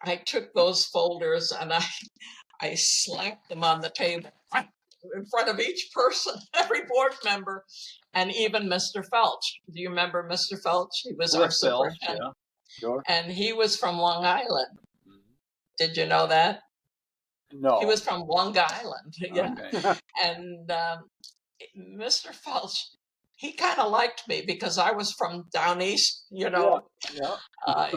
I took those folders and I slapped them on the table in front of each person, every board member, and even Mr. Felch. Do you remember Mr. Felch? He was our superintendent. Yeah, sure. And he was from Long Island. Mm-hmm. Did you know that? No. He was from Long Island. Yeah. Okay. And Mr. Felch, he kind of liked me because I was from down east, Yeah.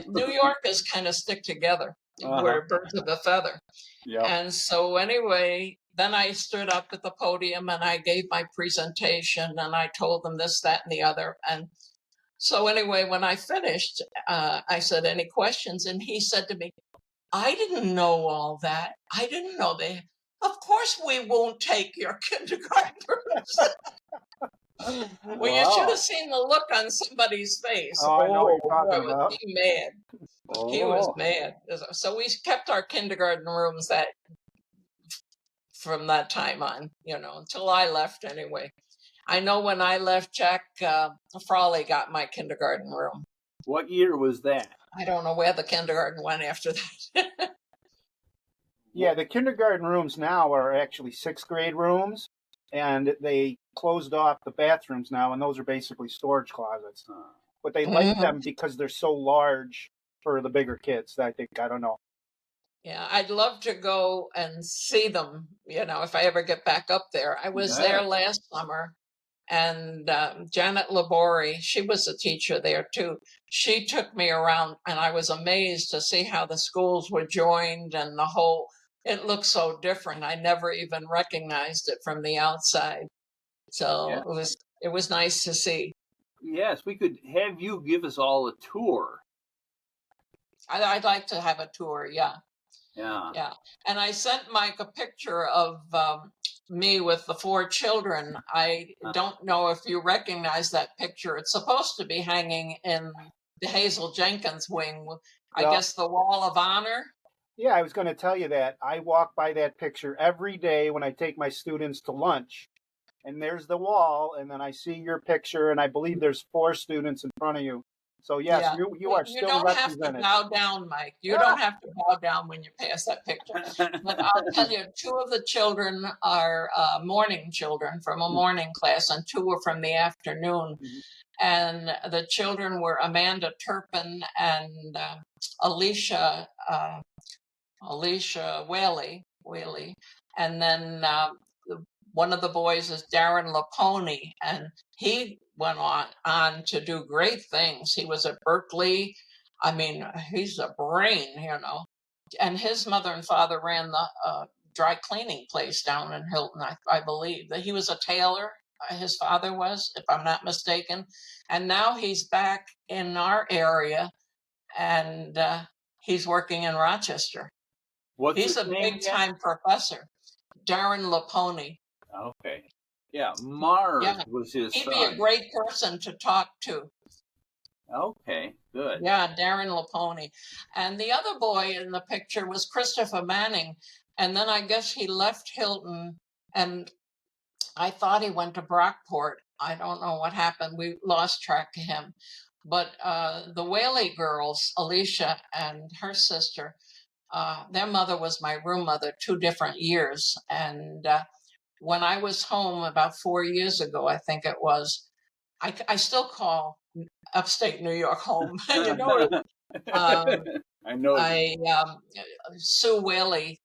New Yorkers kind of stick together. We're birds of a feather. Yeah. And so anyway, then I stood up at the podium and I gave my presentation and I told them this, that, and the other. And so anyway, when I finished, I said, any questions? And he said to me, I didn't know all that. I didn't know they. Of course we won't take your kindergartners. Well, wow. You should have seen the look on somebody's face. Oh, I know what you're talking about. He was mad. Oh. He was mad. So we kept our kindergarten rooms from that time on, until I left anyway. I know when I left, Jack Frawley got my kindergarten room. What year was that? I don't know where the kindergarten went after that. Yeah, the kindergarten rooms now are actually sixth grade rooms, and they closed off the bathrooms now, and those are basically storage closets. But they like them because they're so large for the bigger kids. I don't know. Yeah, I'd love to go and see them, if I ever get back up there. I was there last summer, and Janet Labori, she was a teacher there too. She took me around, and I was amazed to see how the schools were joined and it looked so different. I never even recognized it from the outside. So it was nice to see. Yes, we could have you give us all a tour. I'd like to have a tour, yeah. Yeah. And I sent Mike a picture of me with the 4 children. I don't know if you recognize that picture. It's supposed to be hanging in the Hazel Jenkins wing. I guess the Wall of Honor. Yeah, I was going to tell you that. I walk by that picture every day when I take my students to lunch. And there's the wall, and then I see your picture, and I believe there's 4 students in front of you. So, yes, you are still represented. You don't have to bow down, Mike. You don't have to bow down when you pass that picture. But I'll tell you, 2 of the children are morning children from a morning class, and 2 were from the afternoon. Mm-hmm. And the children were Amanda Turpin and Alicia Whaley. And then one of the boys is Darren Lapone, and he went on to do great things. He was at Berkeley. I mean, he's a brain, And his mother and father ran the dry cleaning place down in Hilton, I believe. That he was a tailor, his father was, if I'm not mistaken. And now he's back in our area, and he's working in Rochester. He's a big-time professor, Darren Lapone. Okay. Yeah, Mars Yeah, was his he'd be a son. great person to talk to. Okay, good. Yeah, Darren Lapone. And the other boy in the picture was Christopher Manning. And then I guess he left Hilton, and I thought he went to Brockport. I don't know what happened. We lost track of him. But the Whaley girls, Alicia and her sister, their mother was my room mother 2 different years. And when I was home about 4 years ago, I think it was, I still call upstate New York home. You know, I know. Sue Whaley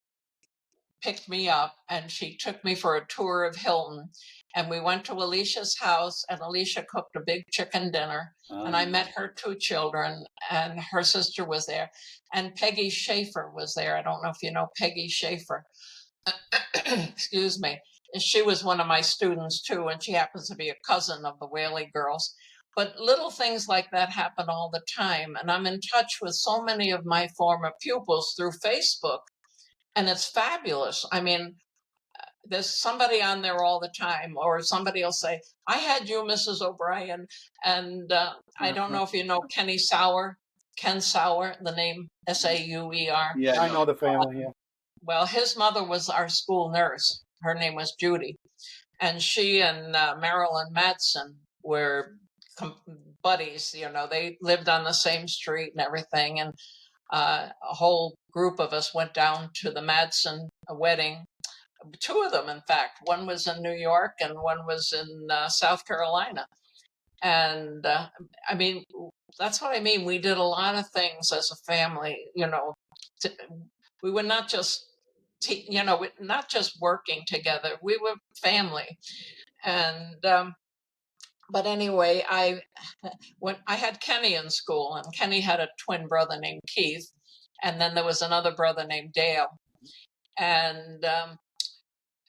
picked me up and she took me for a tour of Hilton. And we went to Alicia's house, and Alicia cooked a big chicken dinner. And I met her 2 children, and her sister was there. And Peggy Schaefer was there. I don't know if you know Peggy Schaefer. Excuse me. She was one of my students too, and she happens to be a cousin of the Whaley girls. But little things like that happen all the time. And I'm in touch with so many of my former pupils through Facebook, and it's fabulous. I mean, there's somebody on there all the time, or somebody will say, I had you, Mrs. O'Brien. And I don't know if you know Ken Sauer, the name Sauer. Yeah, I know the family. Yeah. Well, his mother was our school nurse. Her name was Judy. And she and Marilyn Madsen were buddies. You know, they lived on the same street and everything. And a whole group of us went down to the Madsen wedding. 2 of them, in fact. One was in New York and one was in South Carolina. And I mean, that's what I mean. We did a lot of things as a family. You know, we were not just, not just working together. We were family. And but anyway, when I had Kenny in school, and Kenny had a twin brother named Keith, and then there was another brother named Dale. And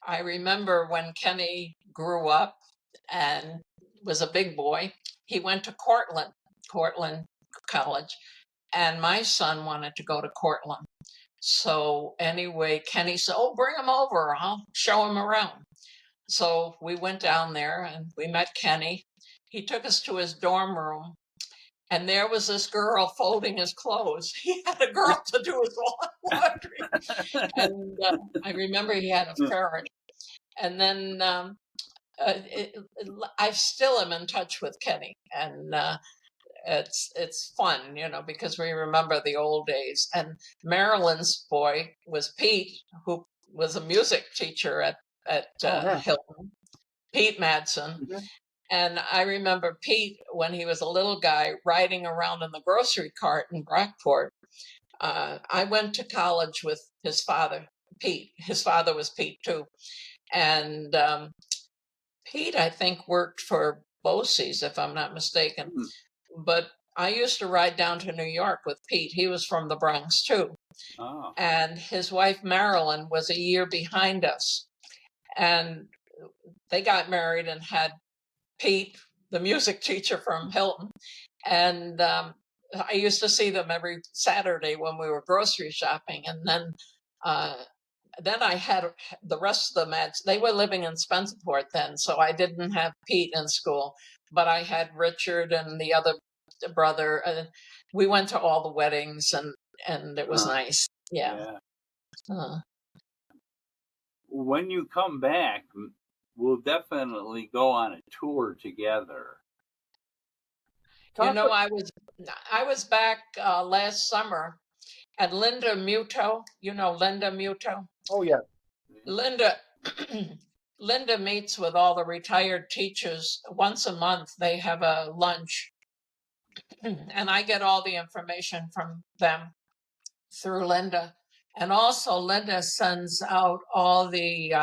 I remember when Kenny grew up and was a big boy, he went to Cortland College, and my son wanted to go to Cortland. So anyway, Kenny said, oh, bring him over. I'll show him around. So we went down there and we met Kenny. He took us to his dorm room, and there was this girl folding his clothes. He had a girl to do his laundry. And I remember he had a ferret. And then I still am in touch with Kenny, and it's fun, because we remember the old days. And Marilyn's boy was Pete, who was a music teacher at Hilton, Pete Madsen. Mm-hmm. And I remember Pete, when he was a little guy, riding around in the grocery cart in Brockport. I went to college with his father, Pete. His father was Pete too. And Pete, I think, worked for Bosse's, if I'm not mistaken. But I used to ride down to New York with Pete. He was from the Bronx too. Oh. And his wife, Marilyn, was a year behind us. And they got married and had Pete, the music teacher from Hilton. And I used to see them every Saturday when we were grocery shopping. And then I had the rest of the Mads. They were living in Spencerport then, so I didn't have Pete in school. But I had Richard and the other brother. And we went to all the weddings, and it was nice. Yeah. When you come back, we'll definitely go on a tour together. I was back last summer, and Linda Muto. You know Linda Muto? Oh yeah. Linda meets with all the retired teachers once a month. They have a lunch, and I get all the information from them through Linda. And also Linda sends out all the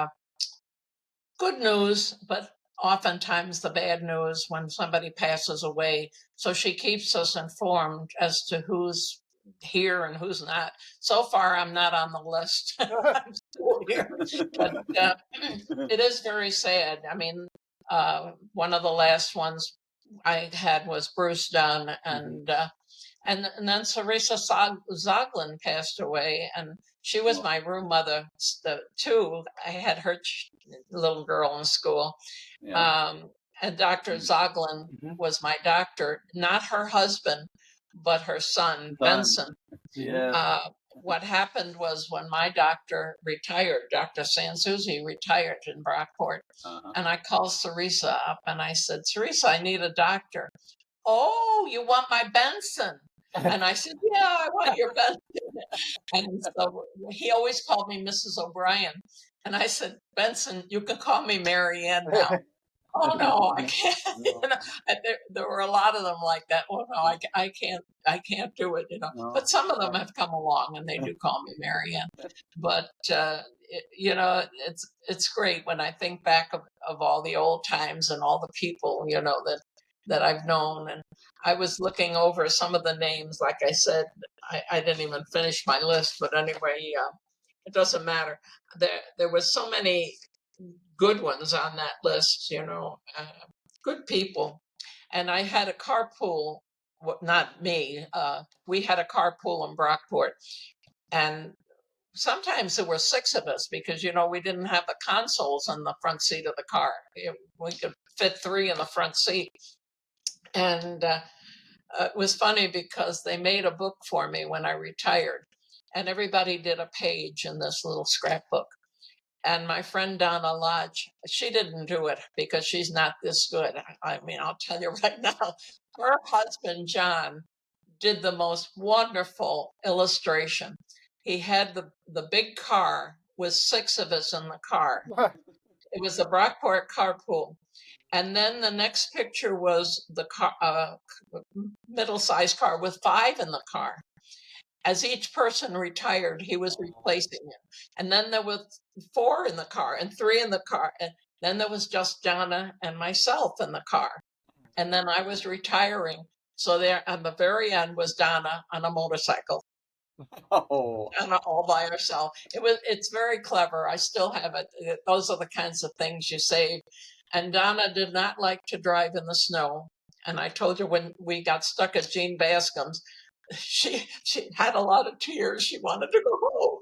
good news, but oftentimes the bad news when somebody passes away. So she keeps us informed as to who's here and who's not. So far, I'm not on the list. I'm still here. But it is very sad. I mean, one of the last ones I had was Bruce Dunn, and then Sarisa Zoglin passed away, and She was my room mother too. I had her little girl in school. Yeah. And Dr. Zoglin Mhm. was my doctor, not her husband, but her son, Benson. Yeah. What happened was when my doctor retired, Dr. Sansuzi retired in Brockport, Uh-huh. and I called Sarisa up and I said, Sarisa, I need a doctor. Oh, you want my Benson? And I said, yeah, I want your Benson. And so he always called me Mrs. O'Brien. And I said, Benson, you can call me Mary Ann now. Oh no, I can't. You know, and there were a lot of them like that. Oh no, I can't do it. You know, No. but some of them have come along and they do call me Marianne. But you know, it's great when I think back of all the old times and all the people, you know, that I've known. And I was looking over some of the names. Like I said, I didn't even finish my list, but anyway, it doesn't matter. There was so many good ones on that list, you know, good people. And I had a carpool, not me, we had a carpool in Brockport. And sometimes there were 6 of us because, you know, we didn't have the consoles in the front seat of the car. We could fit 3 in the front seat. And it was funny because they made a book for me when I retired. And everybody did a page in this little scrapbook. And my friend Donna Lodge, she didn't do it because she's not this good. I mean, I'll tell you right now, her husband, John, did the most wonderful illustration. He had the big car with 6 of us in the car. It was the Brockport carpool. And then the next picture was the car, middle-sized car with 5 in the car. As each person retired, he was replacing it. And then there was 4 in the car and 3 in the car. And then there was just Donna and myself in the car. And then I was retiring. So there at the very end was Donna on a motorcycle. Oh. And all by herself. It's very clever. I still have it. Those are the kinds of things you save. And Donna did not like to drive in the snow. And I told you when we got stuck at Jean Bascom's, she had a lot of tears. She wanted to go home.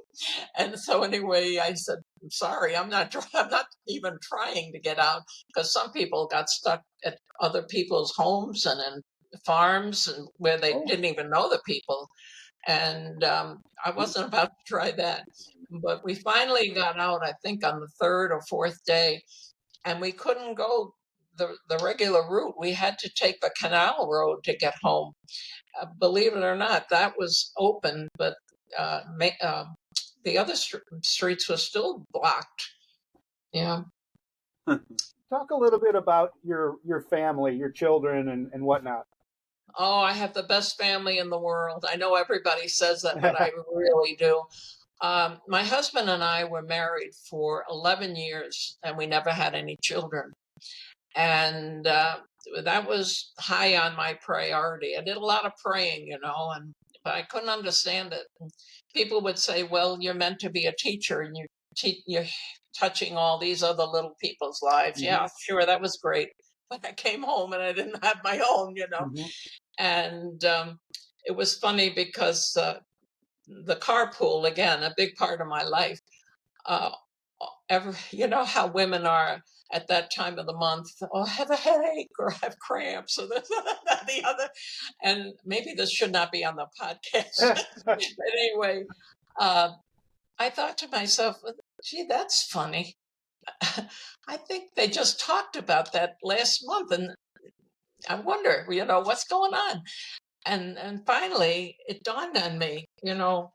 And so anyway, I said, I'm sorry, I'm not even trying to get out, because some people got stuck at other people's homes and in farms and where they didn't even know the people. And I wasn't about to try that. But we finally got out, I think on the 3rd or 4th day, and we couldn't go the regular route. We had to take the canal road to get home. Believe it or not, that was open, but the other streets were still blocked. Yeah. Talk a little bit about your family, your children, and whatnot. Oh, I have the best family in the world. I know everybody says that, but I really do. My husband and I were married for 11 years, and we never had any children. And that was high on my priority. I did a lot of praying, you know, but I couldn't understand it. And people would say, well, you're meant to be a teacher and you're touching all these other little people's lives. Mm-hmm. Yeah, sure, that was great. But I came home and I didn't have my own, you know. Mm-hmm. And it was funny because the carpool, again, a big part of my life. You know how women are at that time of the month. Oh, I have a headache or I have cramps or this, that, the other. And maybe this should not be on the podcast. But anyway, I thought to myself, gee, that's funny. I think they just talked about that last month, and I wonder, you know, what's going on. And finally, it dawned on me, you know,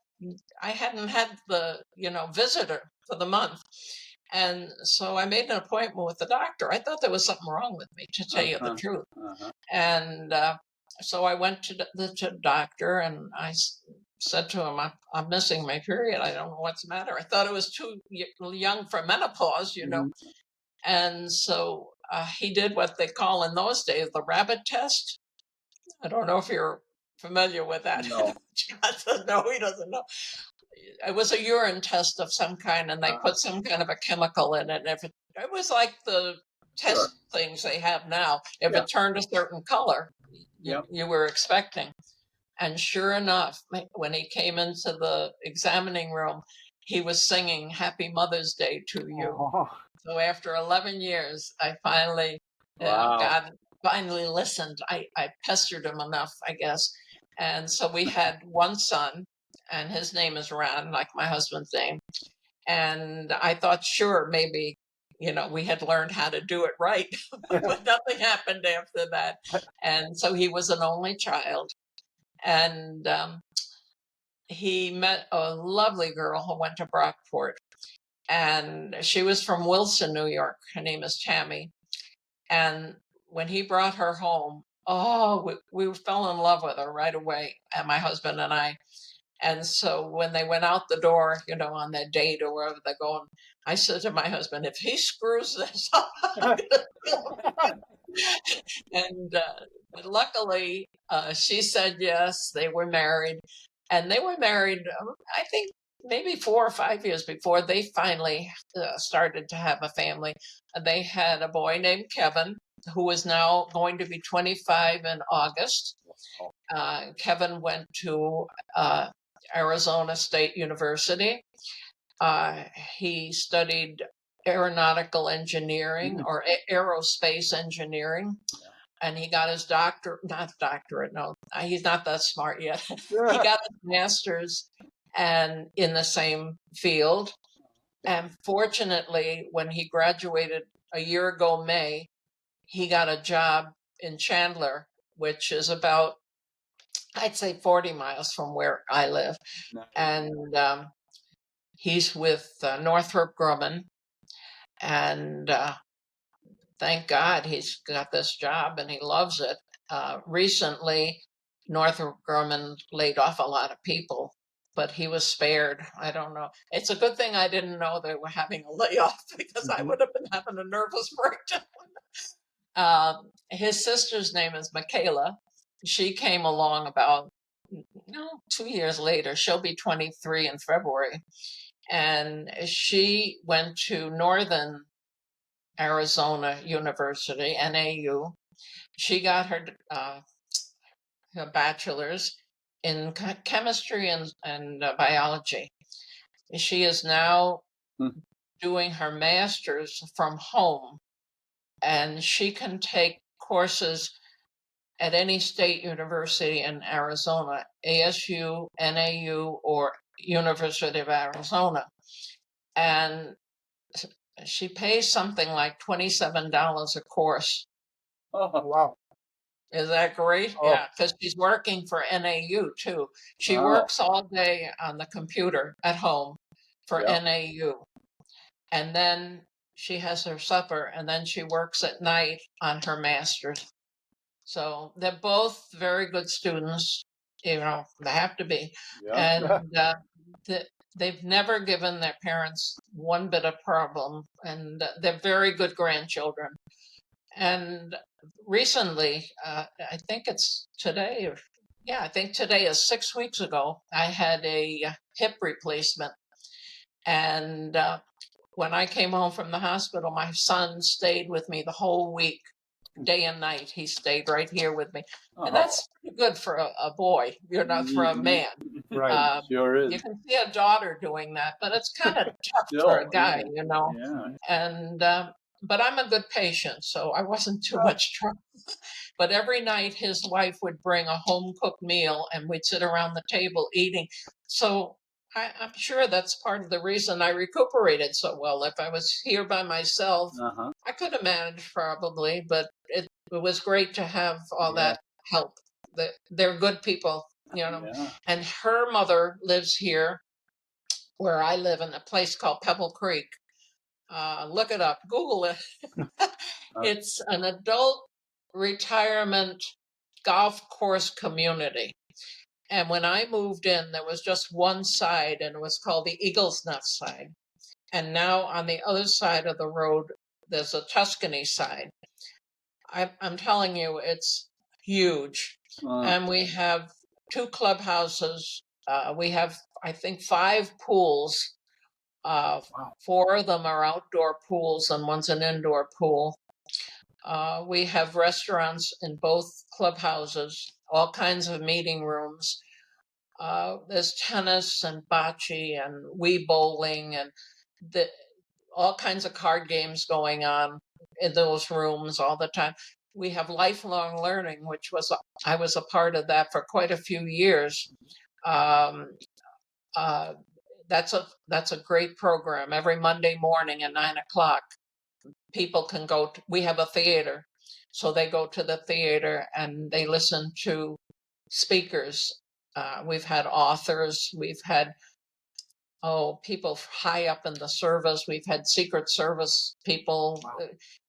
I hadn't had the, you know, visitor for the month. And so I made an appointment with the doctor. I thought there was something wrong with me, to tell you the truth. And so I went to the doctor, and I said to him, I'm missing my period. I don't know what's the matter. I thought it was too young for menopause, you know. And so he did what they call in those days the rabbit test. I don't know if you're familiar with that. No. John says, no, he doesn't know. It was a urine test of some kind, and they put some kind of a chemical in it. And if it was like the test things they have now, if it turned a certain color, you were expecting. And sure enough, when he came into the examining room, he was singing Happy Mother's Day to you. Oh, So after 11 years, I finally, Wow. God finally listened. I pestered him enough, I guess. And so we had one son, and his name is Ron, like my husband's name. And I thought, sure, maybe, we had learned how to do it right, but nothing happened after that. And so he was an only child. And he met a lovely girl who went to Brockport. And she was from Wilson, New York. Her name is Tammy. And when he brought her home, we fell in love with her right away, and my husband and I. And so when they went out the door, on their date or wherever they're going, I said to my husband, if he screws this up, I'm gonna kill him. And luckily, she said yes. They were married, and they were married, I think, maybe 4 or 5 years before they finally started to have a family. They had a boy named Kevin, who is now going to be 25 in August. Kevin went to Arizona State University. He studied aeronautical engineering or aerospace engineering. And he got his not doctorate, no, he's not that smart yet. He got his master's and in the same field. And fortunately, when he graduated a year ago, May, he got a job in Chandler, which is about, I'd say, 40 miles from where I live. Nice. And he's with Northrop Grumman. And thank God he's got this job and he loves it. Recently, Northrop Grumman laid off a lot of people, but he was spared. I don't know. It's a good thing I didn't know they were having a layoff, because I would have been having a nervous breakdown. His sister's name is Michaela. She came along about 2 years later. She'll be 23 in February. And she went to Northern Arizona University, NAU. She got her bachelor's in chemistry and biology. She is now doing her master's from home, and she can take courses at any state university in Arizona, ASU, NAU, or University of Arizona. And she pays something like $27 a course. oh wow. Is that great? Oh. Yeah, because she's working for NAU too. She works all day on the computer at home for NAU. And then she has her supper, and then she works at night on her master's. So they're both very good students. They have to be. Yeah. And they've never given their parents one bit of problem, and they're very good grandchildren. And recently, I think it's today, I think today is 6 weeks ago, I had a hip replacement. And when I came home from the hospital, my son stayed with me the whole week, day and night. He stayed right here with me. And that's pretty good for a boy, for a man. Right. Sure is. You can see a daughter doing that, but it's kind of tough for a guy, Yeah. And but I'm a good patient, so I wasn't too much trouble. But every night his wife would bring a home-cooked meal, and we'd sit around the table eating. So I'm sure that's part of the reason I recuperated so well. If I was here by myself, I could have managed probably, but it was great to have all that help. They're good people, And her mother lives here where I live, in a place called Pebble Creek. Look it up, Google it. It's an adult retirement golf course community. And when I moved in, there was just one side, and it was called the Eagle's Nest side. And now on the other side of the road, there's a Tuscany side. I'm telling you, it's huge. And we have 2 clubhouses. We have, I think, 5 pools. 4 of them are outdoor pools, and one's an indoor pool. We have restaurants in both clubhouses, all kinds of meeting rooms. There's tennis and bocce and Wii bowling and all kinds of card games going on in those rooms all the time. We have lifelong learning, I was a part of that for quite a few years. Um, uh, that's a great program. Every Monday morning at 9 o'clock, people can go. We have a theater, so they go to the theater and they listen to speakers. We've had authors. We've had people high up in the service. We've had Secret Service people. Wow.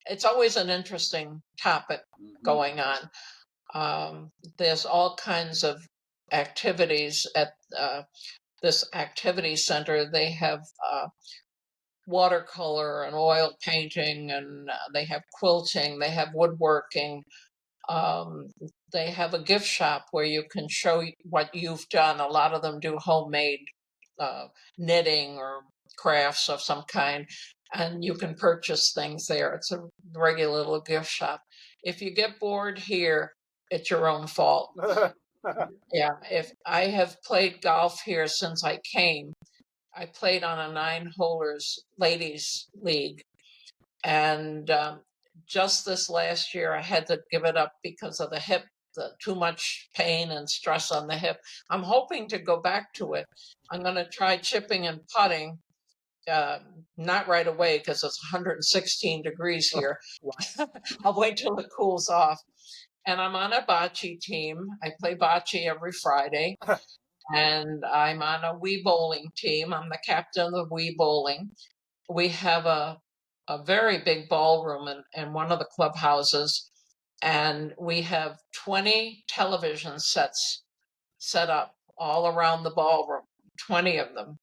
It's always an interesting topic going on. There's all kinds of activities at this activity center. They have watercolor and oil painting, and they have quilting, they have woodworking. They have a gift shop where you can show what you've done. A lot of them do homemade knitting or crafts of some kind, and you can purchase things there. It's a regular little gift shop. If you get bored here, it's your own fault. Yeah, if I have played golf here since I came. I played on a 9-holers ladies league, and just this last year I had to give it up because of the hip, too much pain and stress on the hip. I'm hoping to go back to it. I'm going to try chipping and putting, not right away because it's 116 degrees here. I'll wait till it cools off. And I'm on a bocce team. I play bocce every Friday. And I'm on a Wii bowling team. I'm the captain of Wii bowling. We have a very big ballroom in one of the clubhouses, and we have 20 television sets set up all around the ballroom, 20 of them.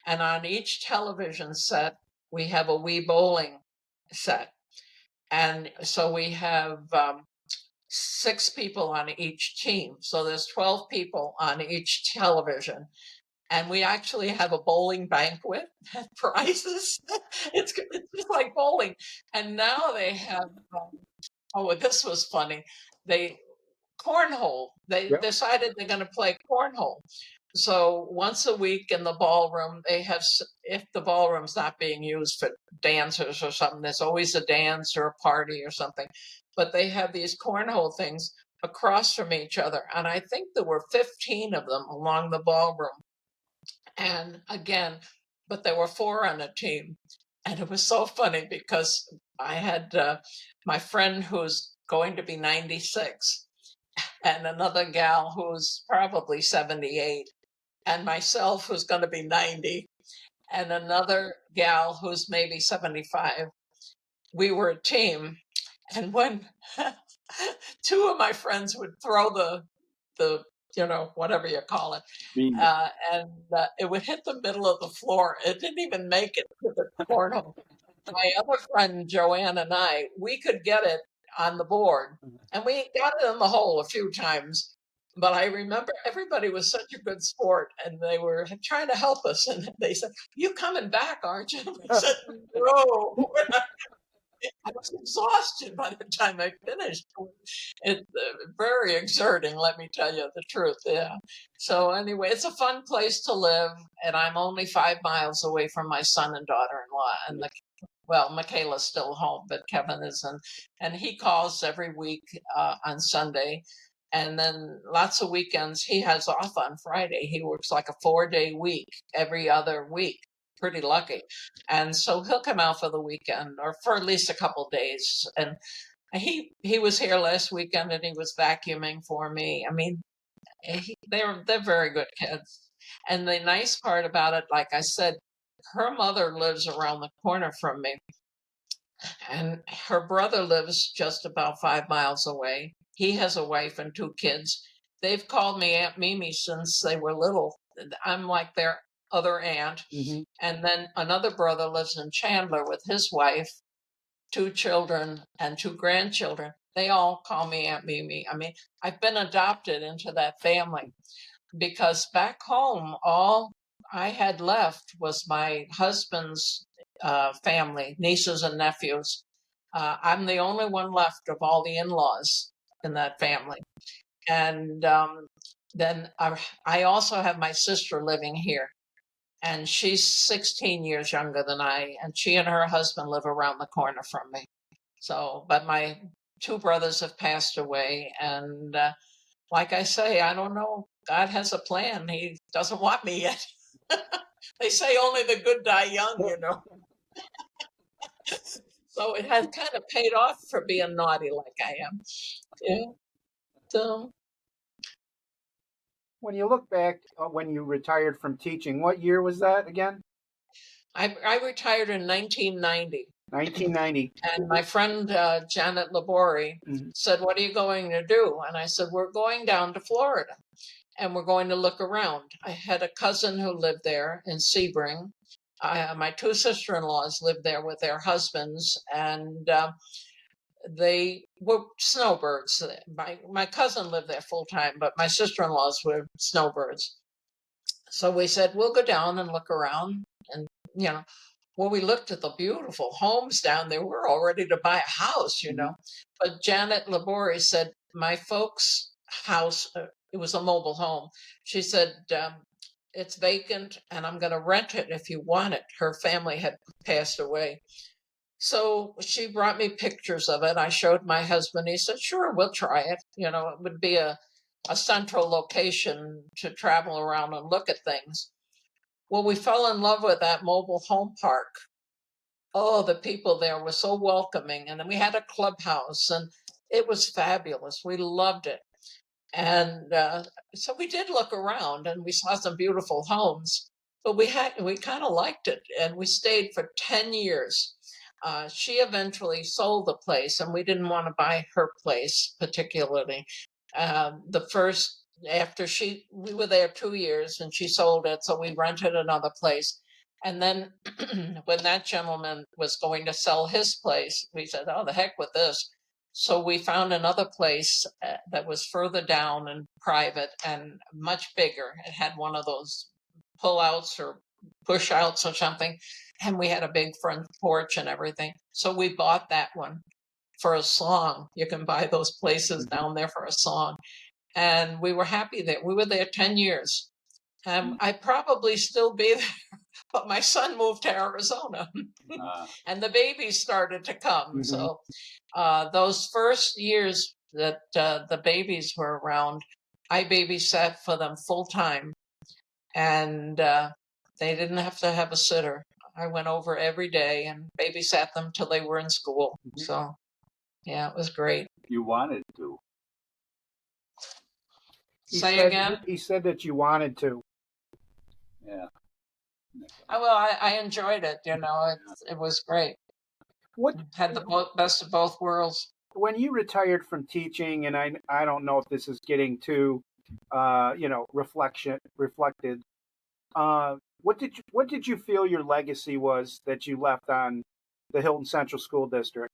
And on each television set, we have a Wii bowling set. And so we have 6 people on each team. So there's 12 people on each television. And we actually have a bowling banquet at prizes. It's just like bowling. And now they have, this was funny. Cornhole. They decided they're going to play cornhole. So once a week in the ballroom, they have, if the ballroom's not being used for dancers or something, there's always a dance or a party or something. But they have these cornhole things across from each other. And I think there were 15 of them along the ballroom. And again, but there were 4 on a team. And it was so funny because I had my friend who's going to be 96 and another gal who's probably 78 and myself who's going to be 90 and another gal who's maybe 75. We were a team. And when 2 of my friends would throw the whatever you call it, and it would hit the middle of the floor. It didn't even make it to the cornhole. My other friend Joanne and I, we could get it on the board, and we got it in the hole a few times. But I remember everybody was such a good sport, and they were trying to help us. And they said, "You coming back, aren't you?" We said, "No." I was exhausted by the time I finished. It's very exerting, let me tell you the truth. Yeah. So anyway, it's a fun place to live, and I'm only 5 miles away from my son and daughter-in-law. And Michaela's still home, but Kevin isn't, and he calls every week on Sunday. And then lots of weekends he has off on Friday. He works like a 4-day week every other week. Pretty lucky. And so he'll come out for the weekend or for at least a couple days. And he was here last weekend and he was vacuuming for me. I mean, they're very good kids. And the nice part about it, like I said, her mother lives around the corner from me. And her brother lives just about 5 miles away. He has a wife and 2 kids. They've called me Aunt Mimi since they were little. I'm like their other aunt. Mm-hmm. And then another brother lives in Chandler with his wife, 2 children and 2 grandchildren. They all call me Aunt Mimi. I mean, I've been adopted into that family because back home, all I had left was my husband's family, nieces and nephews. I'm the only one left of all the in-laws in that family. And then I also have my sister living here, and she's 16 years younger than I, and she and her husband live around the corner from me. So, but my two brothers have passed away, and like I say, I don't know. God has a plan. He doesn't want me yet. They say only the good die young, you know. So it has kind of paid off for being naughty like I am. Yeah. So When you look back when you retired from teaching, what year was that again? I retired in 1990. 1990. And my friend Janet Labori Mhm. said, "What are you going to do?" And I said, "We're going down to Florida and we're going to look around." I had a cousin who lived there in Sebring. My two sister-in-laws lived there with their husbands, and they were snowbirds. My cousin lived there full time, but my sister-in-laws were snowbirds. So we said, we'll go down and look around. And, you know, when we looked at the beautiful homes down there, we're all ready to buy a house, you know. But Janet Labori said, my folks' house, it was a mobile home. She said, it's vacant and I'm going to rent it if you want it. Her family had passed away. So she brought me pictures of it. I showed my husband. He said, sure, we'll try it. You know, it would be a central location to travel around and look at things. Well, we fell in love with that mobile home park. Oh, the people there were so welcoming. And then we had a clubhouse and it was fabulous. We loved it. And so we did look around and we saw some beautiful homes, but we kind of liked it and we stayed for 10 years. She eventually sold the place and we didn't want to buy her place particularly. The first, after we were there 2 years and she sold it, so we rented another place. And then when that gentleman was going to sell his place, we said, oh, the heck with this. So we found another place that was further down and private and much bigger. It had one of those pull-outs or push-outs or something. And we had a big front porch and everything. So we bought that one for a song. You can buy those places down there for a song. And we were happy that we were there 10 years. I'd probably still be there, but my son moved to Arizona and the babies started to come. So those first years that the babies were around, I babysat for them full time. And they didn't have to have a sitter. I went over every day and babysat them till they were in school. So yeah, it was great. You wanted to. Say again? He said that you wanted to. Yeah. Well, I enjoyed it. You know, it was great. What Had the best of both worlds. when you retired from teaching, and I don't know if this is getting too, reflected. What did you feel your legacy was that you left on the Hilton Central School District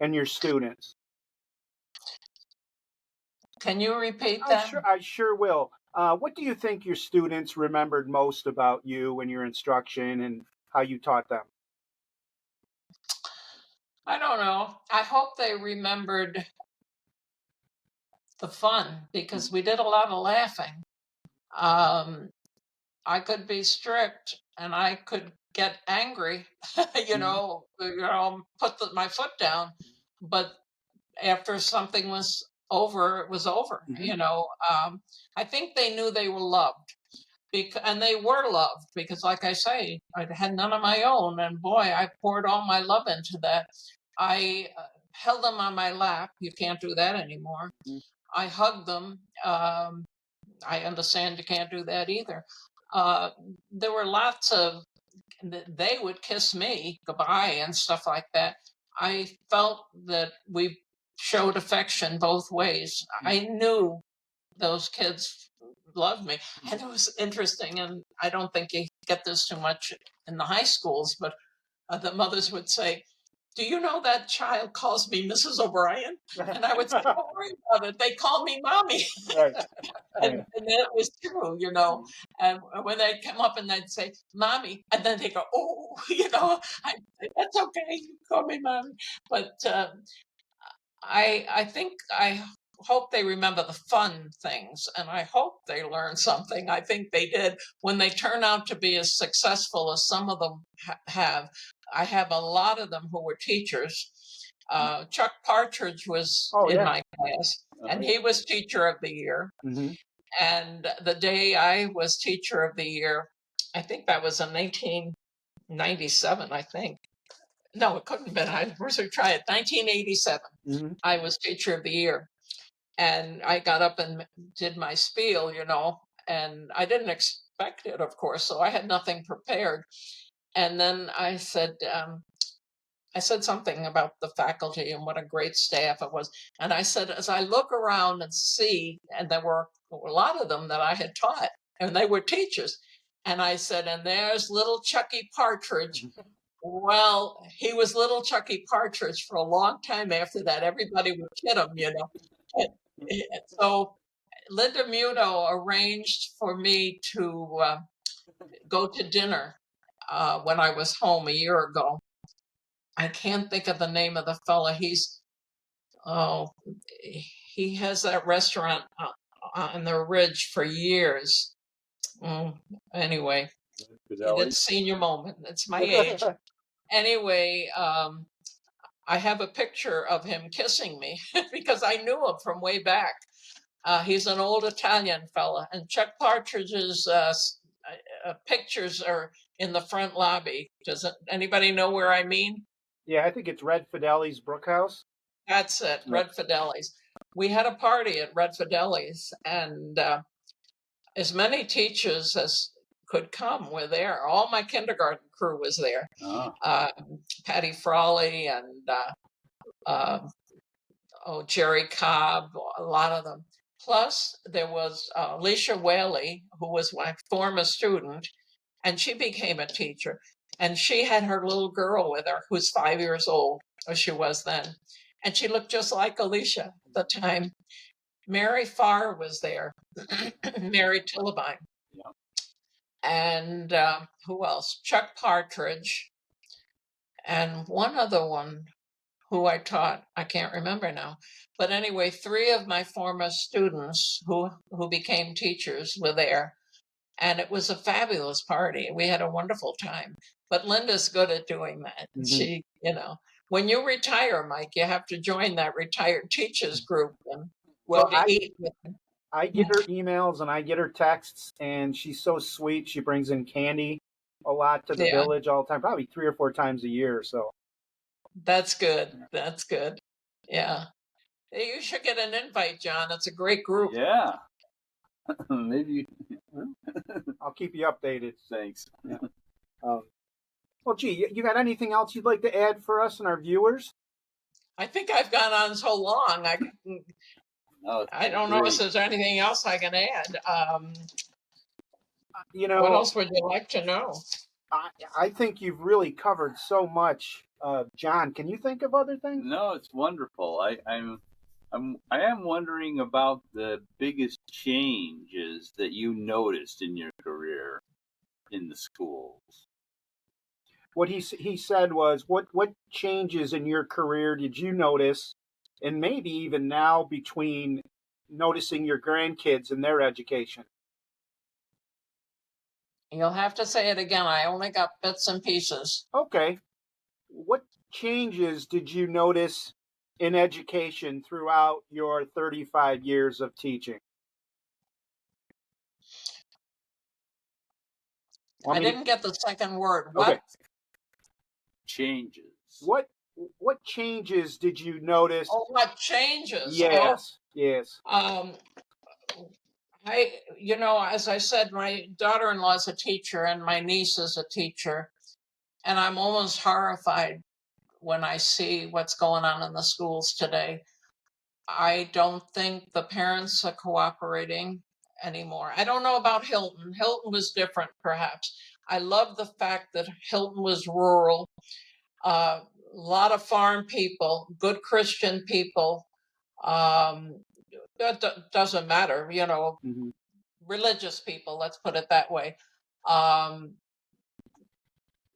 and your students? Can you repeat that? I sure will. What do you think your students remembered most about you and your instruction and how you taught them? I don't know. I hope they remembered the fun because we did a lot of laughing. I could be strict and I could get angry, you know, put my foot down. But after something was over, it was over. You know, I think they knew they were loved. And they were loved because, like I say, I had none of my own. And boy, I poured all my love into that. I held them on my lap. You can't do that anymore. I hugged them. I understand you can't do that either. There were lots of, they would kiss me goodbye and stuff like that. I felt that we showed affection both ways. I knew those kids loved me. And it was interesting, and I don't think you get this too much in the high schools, but the mothers would say, do you know that child calls me Mrs. O'Brien? And I would say, don't worry about it. They call me mommy. Right. And that was true, you know. And when they'd come up and they'd say, mommy, and then they go, oh, you know, that's okay. You call me mommy. But I think I hope they remember the fun things, and I hope they learn something. I think they did. When they turn out to be as successful as some of them have, I have a lot of them who were teachers. Chuck Partridge was in my class, and he was teacher of the year. Mm-hmm. And the day I was teacher of the year, I think that was in 1997, I think. No, it couldn't have been. I first try it. 1987. Mm-hmm. I was teacher of the year, and I got up and did my spiel, you know, and I didn't expect it, of course, so I had nothing prepared. And then I said something about the faculty and what a great staff it was. And I said, as I look around and see, and there were a lot of them that I had taught, and they were teachers. And I said, and there's little Chucky Partridge. Well, he was little Chucky Partridge for a long time after that. Everybody would kid him, you know. And so Linda Muto arranged for me to go to dinner when I was home a year ago. I can't think of the name of the fella. He has that restaurant on the Ridge for years. Anyway, it's senior moment. It's my age. Anyway, I have a picture of him kissing me because I knew him from way back. He's an old Italian fella, and Chuck Partridge's pictures are in the front lobby. Does anybody know where I mean? Yeah, I think it's Red Fideli's Brookhouse. That's it, Red Fideli's. We had a party at Red Fideli's, and as many teachers as could come were there. All my kindergarten crew was there. Patty Frawley and Jerry Cobb, a lot of them. Plus, there was Alicia Whaley, who was my former student, and she became a teacher. And she had her little girl with her, who's 5 years old, or she was then. And she looked just like Alicia at the time. Mary Farr was there, Mary Tillabine. Yeah. And who else? Chuck Partridge. And one other one who I taught, I can't remember now. But anyway, 3 of my former students who became teachers were there. And it was a fabulous party. We had a wonderful time. But Linda's good at doing that. Mm-hmm. She, you know, when you retire, Mike, you have to join that retired teachers group and eat with them. I get her emails and I get her texts, and she's so sweet. She brings in candy a lot to the village all the time, probably 3 or 4 times a year. So that's good. That's good. Yeah. You should get an invite, John. It's a great group. Yeah. Maybe. I'll keep you updated. Thanks. Yeah. Well, gee, you got anything else you'd like to add for us and our viewers? I think I've gone on so long. I don't know if there's anything else I can add. You know, what else would you like to know? I think you've really covered so much. John, can you think of other things? No, it's wonderful. I am wondering about the biggest changes that you noticed in your career in the schools. What he said was, what changes in your career did you notice, and maybe even now between noticing your grandkids and their education? You'll have to say it again. I only got bits and pieces. Okay. What changes did you notice in education throughout your 35 years of teaching? I didn't get the second word. What? Okay. Changes. What changes did you notice? Oh, what changes? Yes. Yes. As I said, my daughter-in-law is a teacher and my niece is a teacher, and I'm almost horrified when I see what's going on in the schools today. I don't think the parents are cooperating anymore. I don't know about Hilton. Hilton was different, perhaps. I love the fact that Hilton was rural. lot of farm people, good Christian people. That doesn't matter, Mm-hmm. religious people, let's put it that way. Um,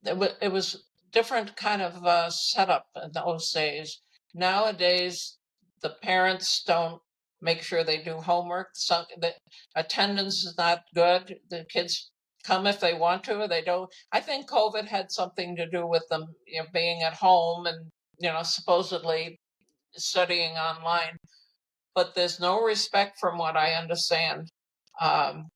it was different kind of setup in those days. Nowadays, the parents don't make sure they do homework. The attendance is not good. The kids come if they want to, or they don't. I think COVID had something to do with them, being at home and, supposedly studying online. But there's no respect from what I understand. Um,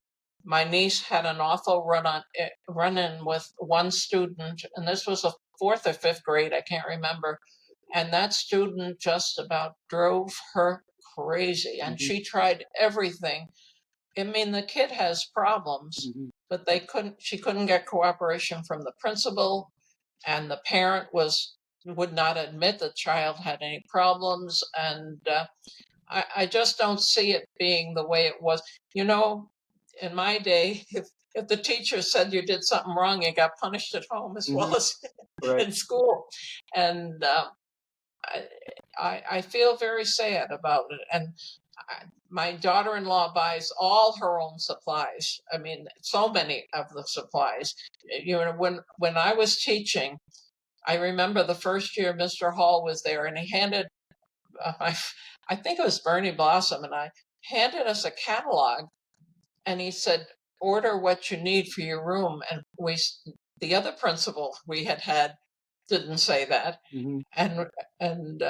my niece had an awful run in with one student, and this was a fourth or fifth grade, I can't remember. And that student just about drove her crazy, and Mm-hmm. she tried everything. I mean, the kid has problems, Mm-hmm. but she couldn't get cooperation from the principal, and the parent would not admit the child had any problems, and I just don't see it being the way it was. In my day, if the teacher said you did something wrong, you got punished at home as Mm-hmm. well as Right. in school. And I feel very sad about it. And my daughter-in-law buys all her own supplies. I mean, so many of the supplies. When I was teaching, I remember the first year Mr. Hall was there, and he handed I think it was Bernie Blossom, and I handed us a catalog, and he said, "Order what you need for your room." And the other principal we had didn't say that, Mm-hmm. and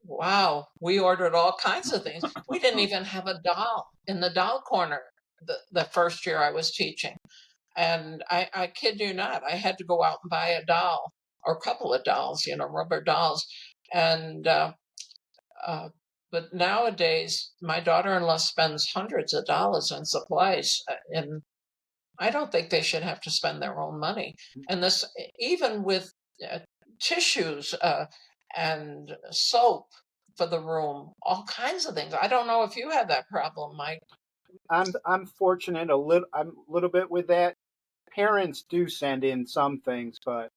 wow, we ordered all kinds of things. We didn't even have a doll in the doll corner the first year I was teaching, and I kid you not, I had to go out and buy a doll or a couple of dolls, rubber dolls, and. Uh, but nowadays, my daughter-in-law spends hundreds of dollars on supplies, and I don't think they should have to spend their own money. And this, even with uh, tissues and soap for the room, all kinds of things. I don't know if you had that problem, Mike. I'm fortunate I'm a little bit with that. Parents do send in some things, but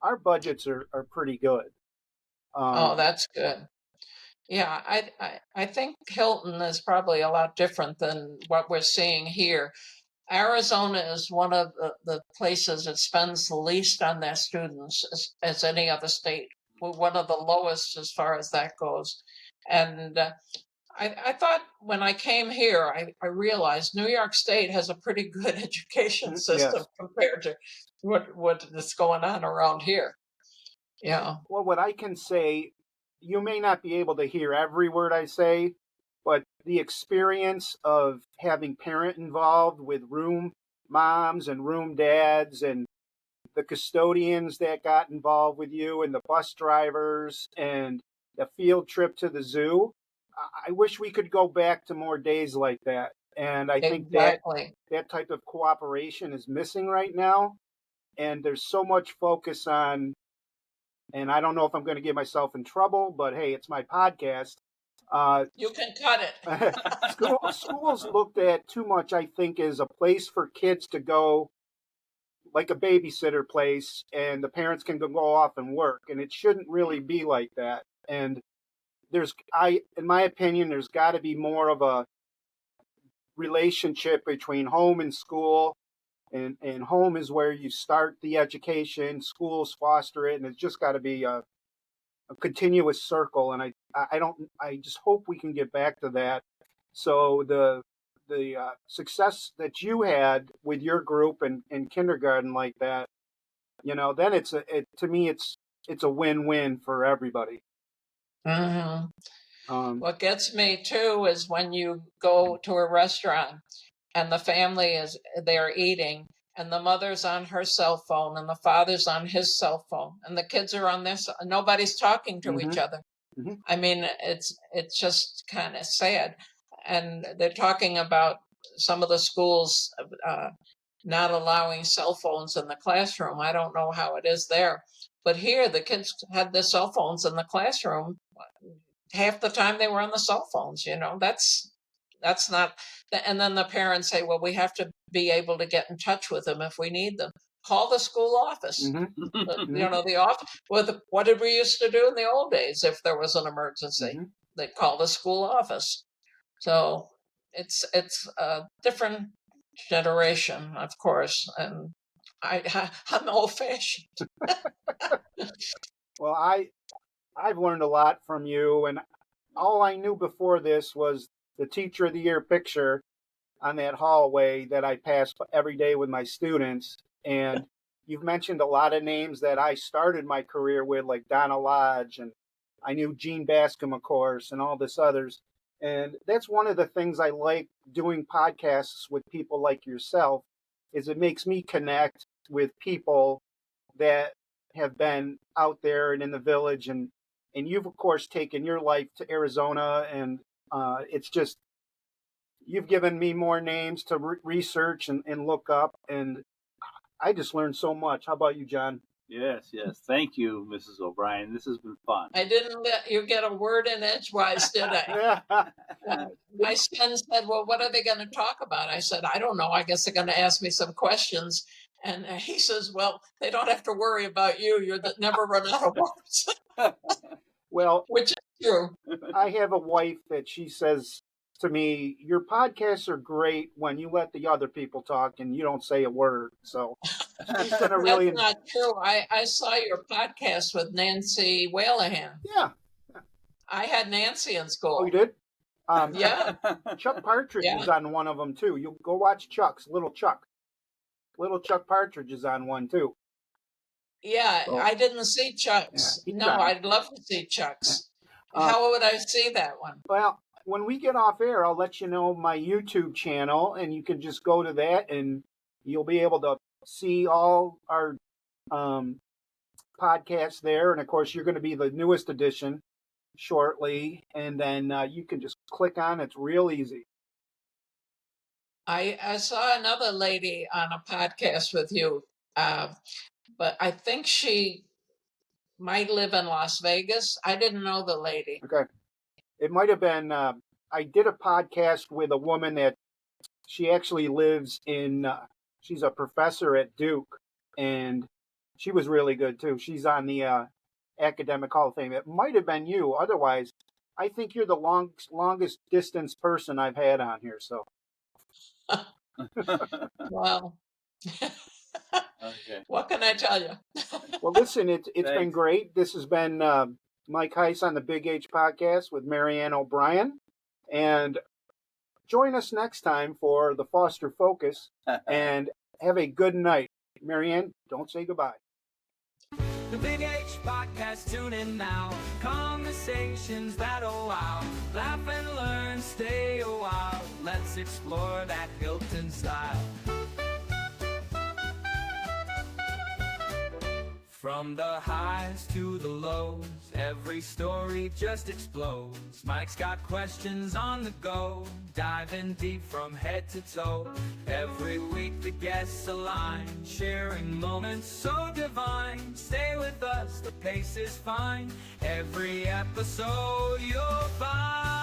our budgets are pretty good. Oh, Um, that's good. Yeah, I think Hilton is probably a lot different than what we're seeing here. Arizona is one of the places that spends the least on their students as any other state. We're one of the lowest as far as that goes. And I thought when I came here, I realized New York State has a pretty good education system yes. compared to what is going on around here. Yeah. Well, what I can say, you may not be able to hear every word I say, but the experience of having parent involved with room moms and room dads and the custodians that got involved with you and the bus drivers and the field trip to the zoo. I wish we could go back to more days like that. And I think that Exactly. that type of cooperation is missing right now. And there's so much focus on, and I don't know if I'm going to get myself in trouble, but hey, it's my podcast. Uh, You can cut it. schools looked at too much, I think, as a place for kids to go, like a babysitter place, and the parents can go off and work, and it shouldn't really be like that. And in my opinion, there's got to be more of a relationship between home and school, and home is where you start the education, schools foster it, and it's just got to be a continuous circle. And I just hope we can get back to that. So the success that you had with your group in kindergarten like that, then to me it's a win-win for everybody. Hmm. Um, What gets me too is when you go to a restaurant and the family is there eating, and the mother's on her cell phone and the father's on his cell phone and the kids are on this, nobody's talking to each hmm other. hmm I mean, it's just kind of sad. And they're talking about some of the schools not allowing cell phones in the classroom. I don't know how it is there, but here the kids had their cell phones in the classroom. Half the time they were on the cell phones. That's not. And then the parents say, well, we have to be able to get in touch with them if we need them. call the school office. Mm-hmm. The office. What did we used to do in the old days if there was an emergency? Mm-hmm. They'd call the school office. So it's a different generation, of course, and I'm old-fashioned. Well, I've learned a lot from you, and all I knew before this was the Teacher of the Year picture on that hallway that I pass every day with my students. And you've mentioned a lot of names that I started my career with, like Donna Lodge, and I knew Gene Bascom, of course, and all this others. And that's one of the things I like doing podcasts with people like yourself, is it makes me connect with people that have been out there and in the village, and you've of course taken your life to Arizona, and it's just, you've given me more names to research and look up, and I just learned so much. How about you, John? Yes. Thank you, Mrs. O'Brien. This has been fun. I didn't let you get a word in edgewise, did I? My son said, well, what are they going to talk about? I said, I don't know. I guess they're going to ask me some questions. And he says, well, they don't have to worry about you. You're never run out of words. Well, which is true. I have a wife that she says to me, your podcasts are great when you let the other people talk and you don't say a word. So she's going to really... That's not true. I saw your podcast with Nancy Whalahan. Yeah. I had Nancy in school. Oh, you did? Yeah. Chuck Partridge is on one of them, too. You go watch Chuck's, Little Chuck. Little Chuck Partridge is on one, too. Yeah, so, I didn't see Chuck's. Yeah, no, I'd love to see Chuck's. How would I see that one? Well, when we get off air, I'll let you know my YouTube channel, and you can just go to that, and you'll be able to see all our podcasts there. And, of course, you're going to be the newest edition shortly, and then you can just click on it. It's real easy. I saw another lady on a podcast with you, but I think she might live in Las Vegas. I didn't know the lady. Okay. It might have been, I did a podcast with a woman that she actually lives in, she's a professor at Duke, and she was really good too. She's on the Academic Hall of Fame. It might have been you. Otherwise, I think you're the longest distance person I've had on here. So. Wow. Okay. What can I tell you? Well, listen, it's been great. This has been Mike Heiss on the Big H Podcast with Marianne O'Brien. And join us next time for the Foster Focus. And have a good night. Marianne, don't say goodbye. The Big H Podcast, tune in now. Conversations that'll wow. Laugh and learn, stay a while. Let's explore that Hilton style. From the highs to the lows, every story just explodes. Mike's got questions on the go, diving deep from head to toe. Every week the guests align, sharing moments so divine. Stay with us, the pace is fine. Every episode you'll find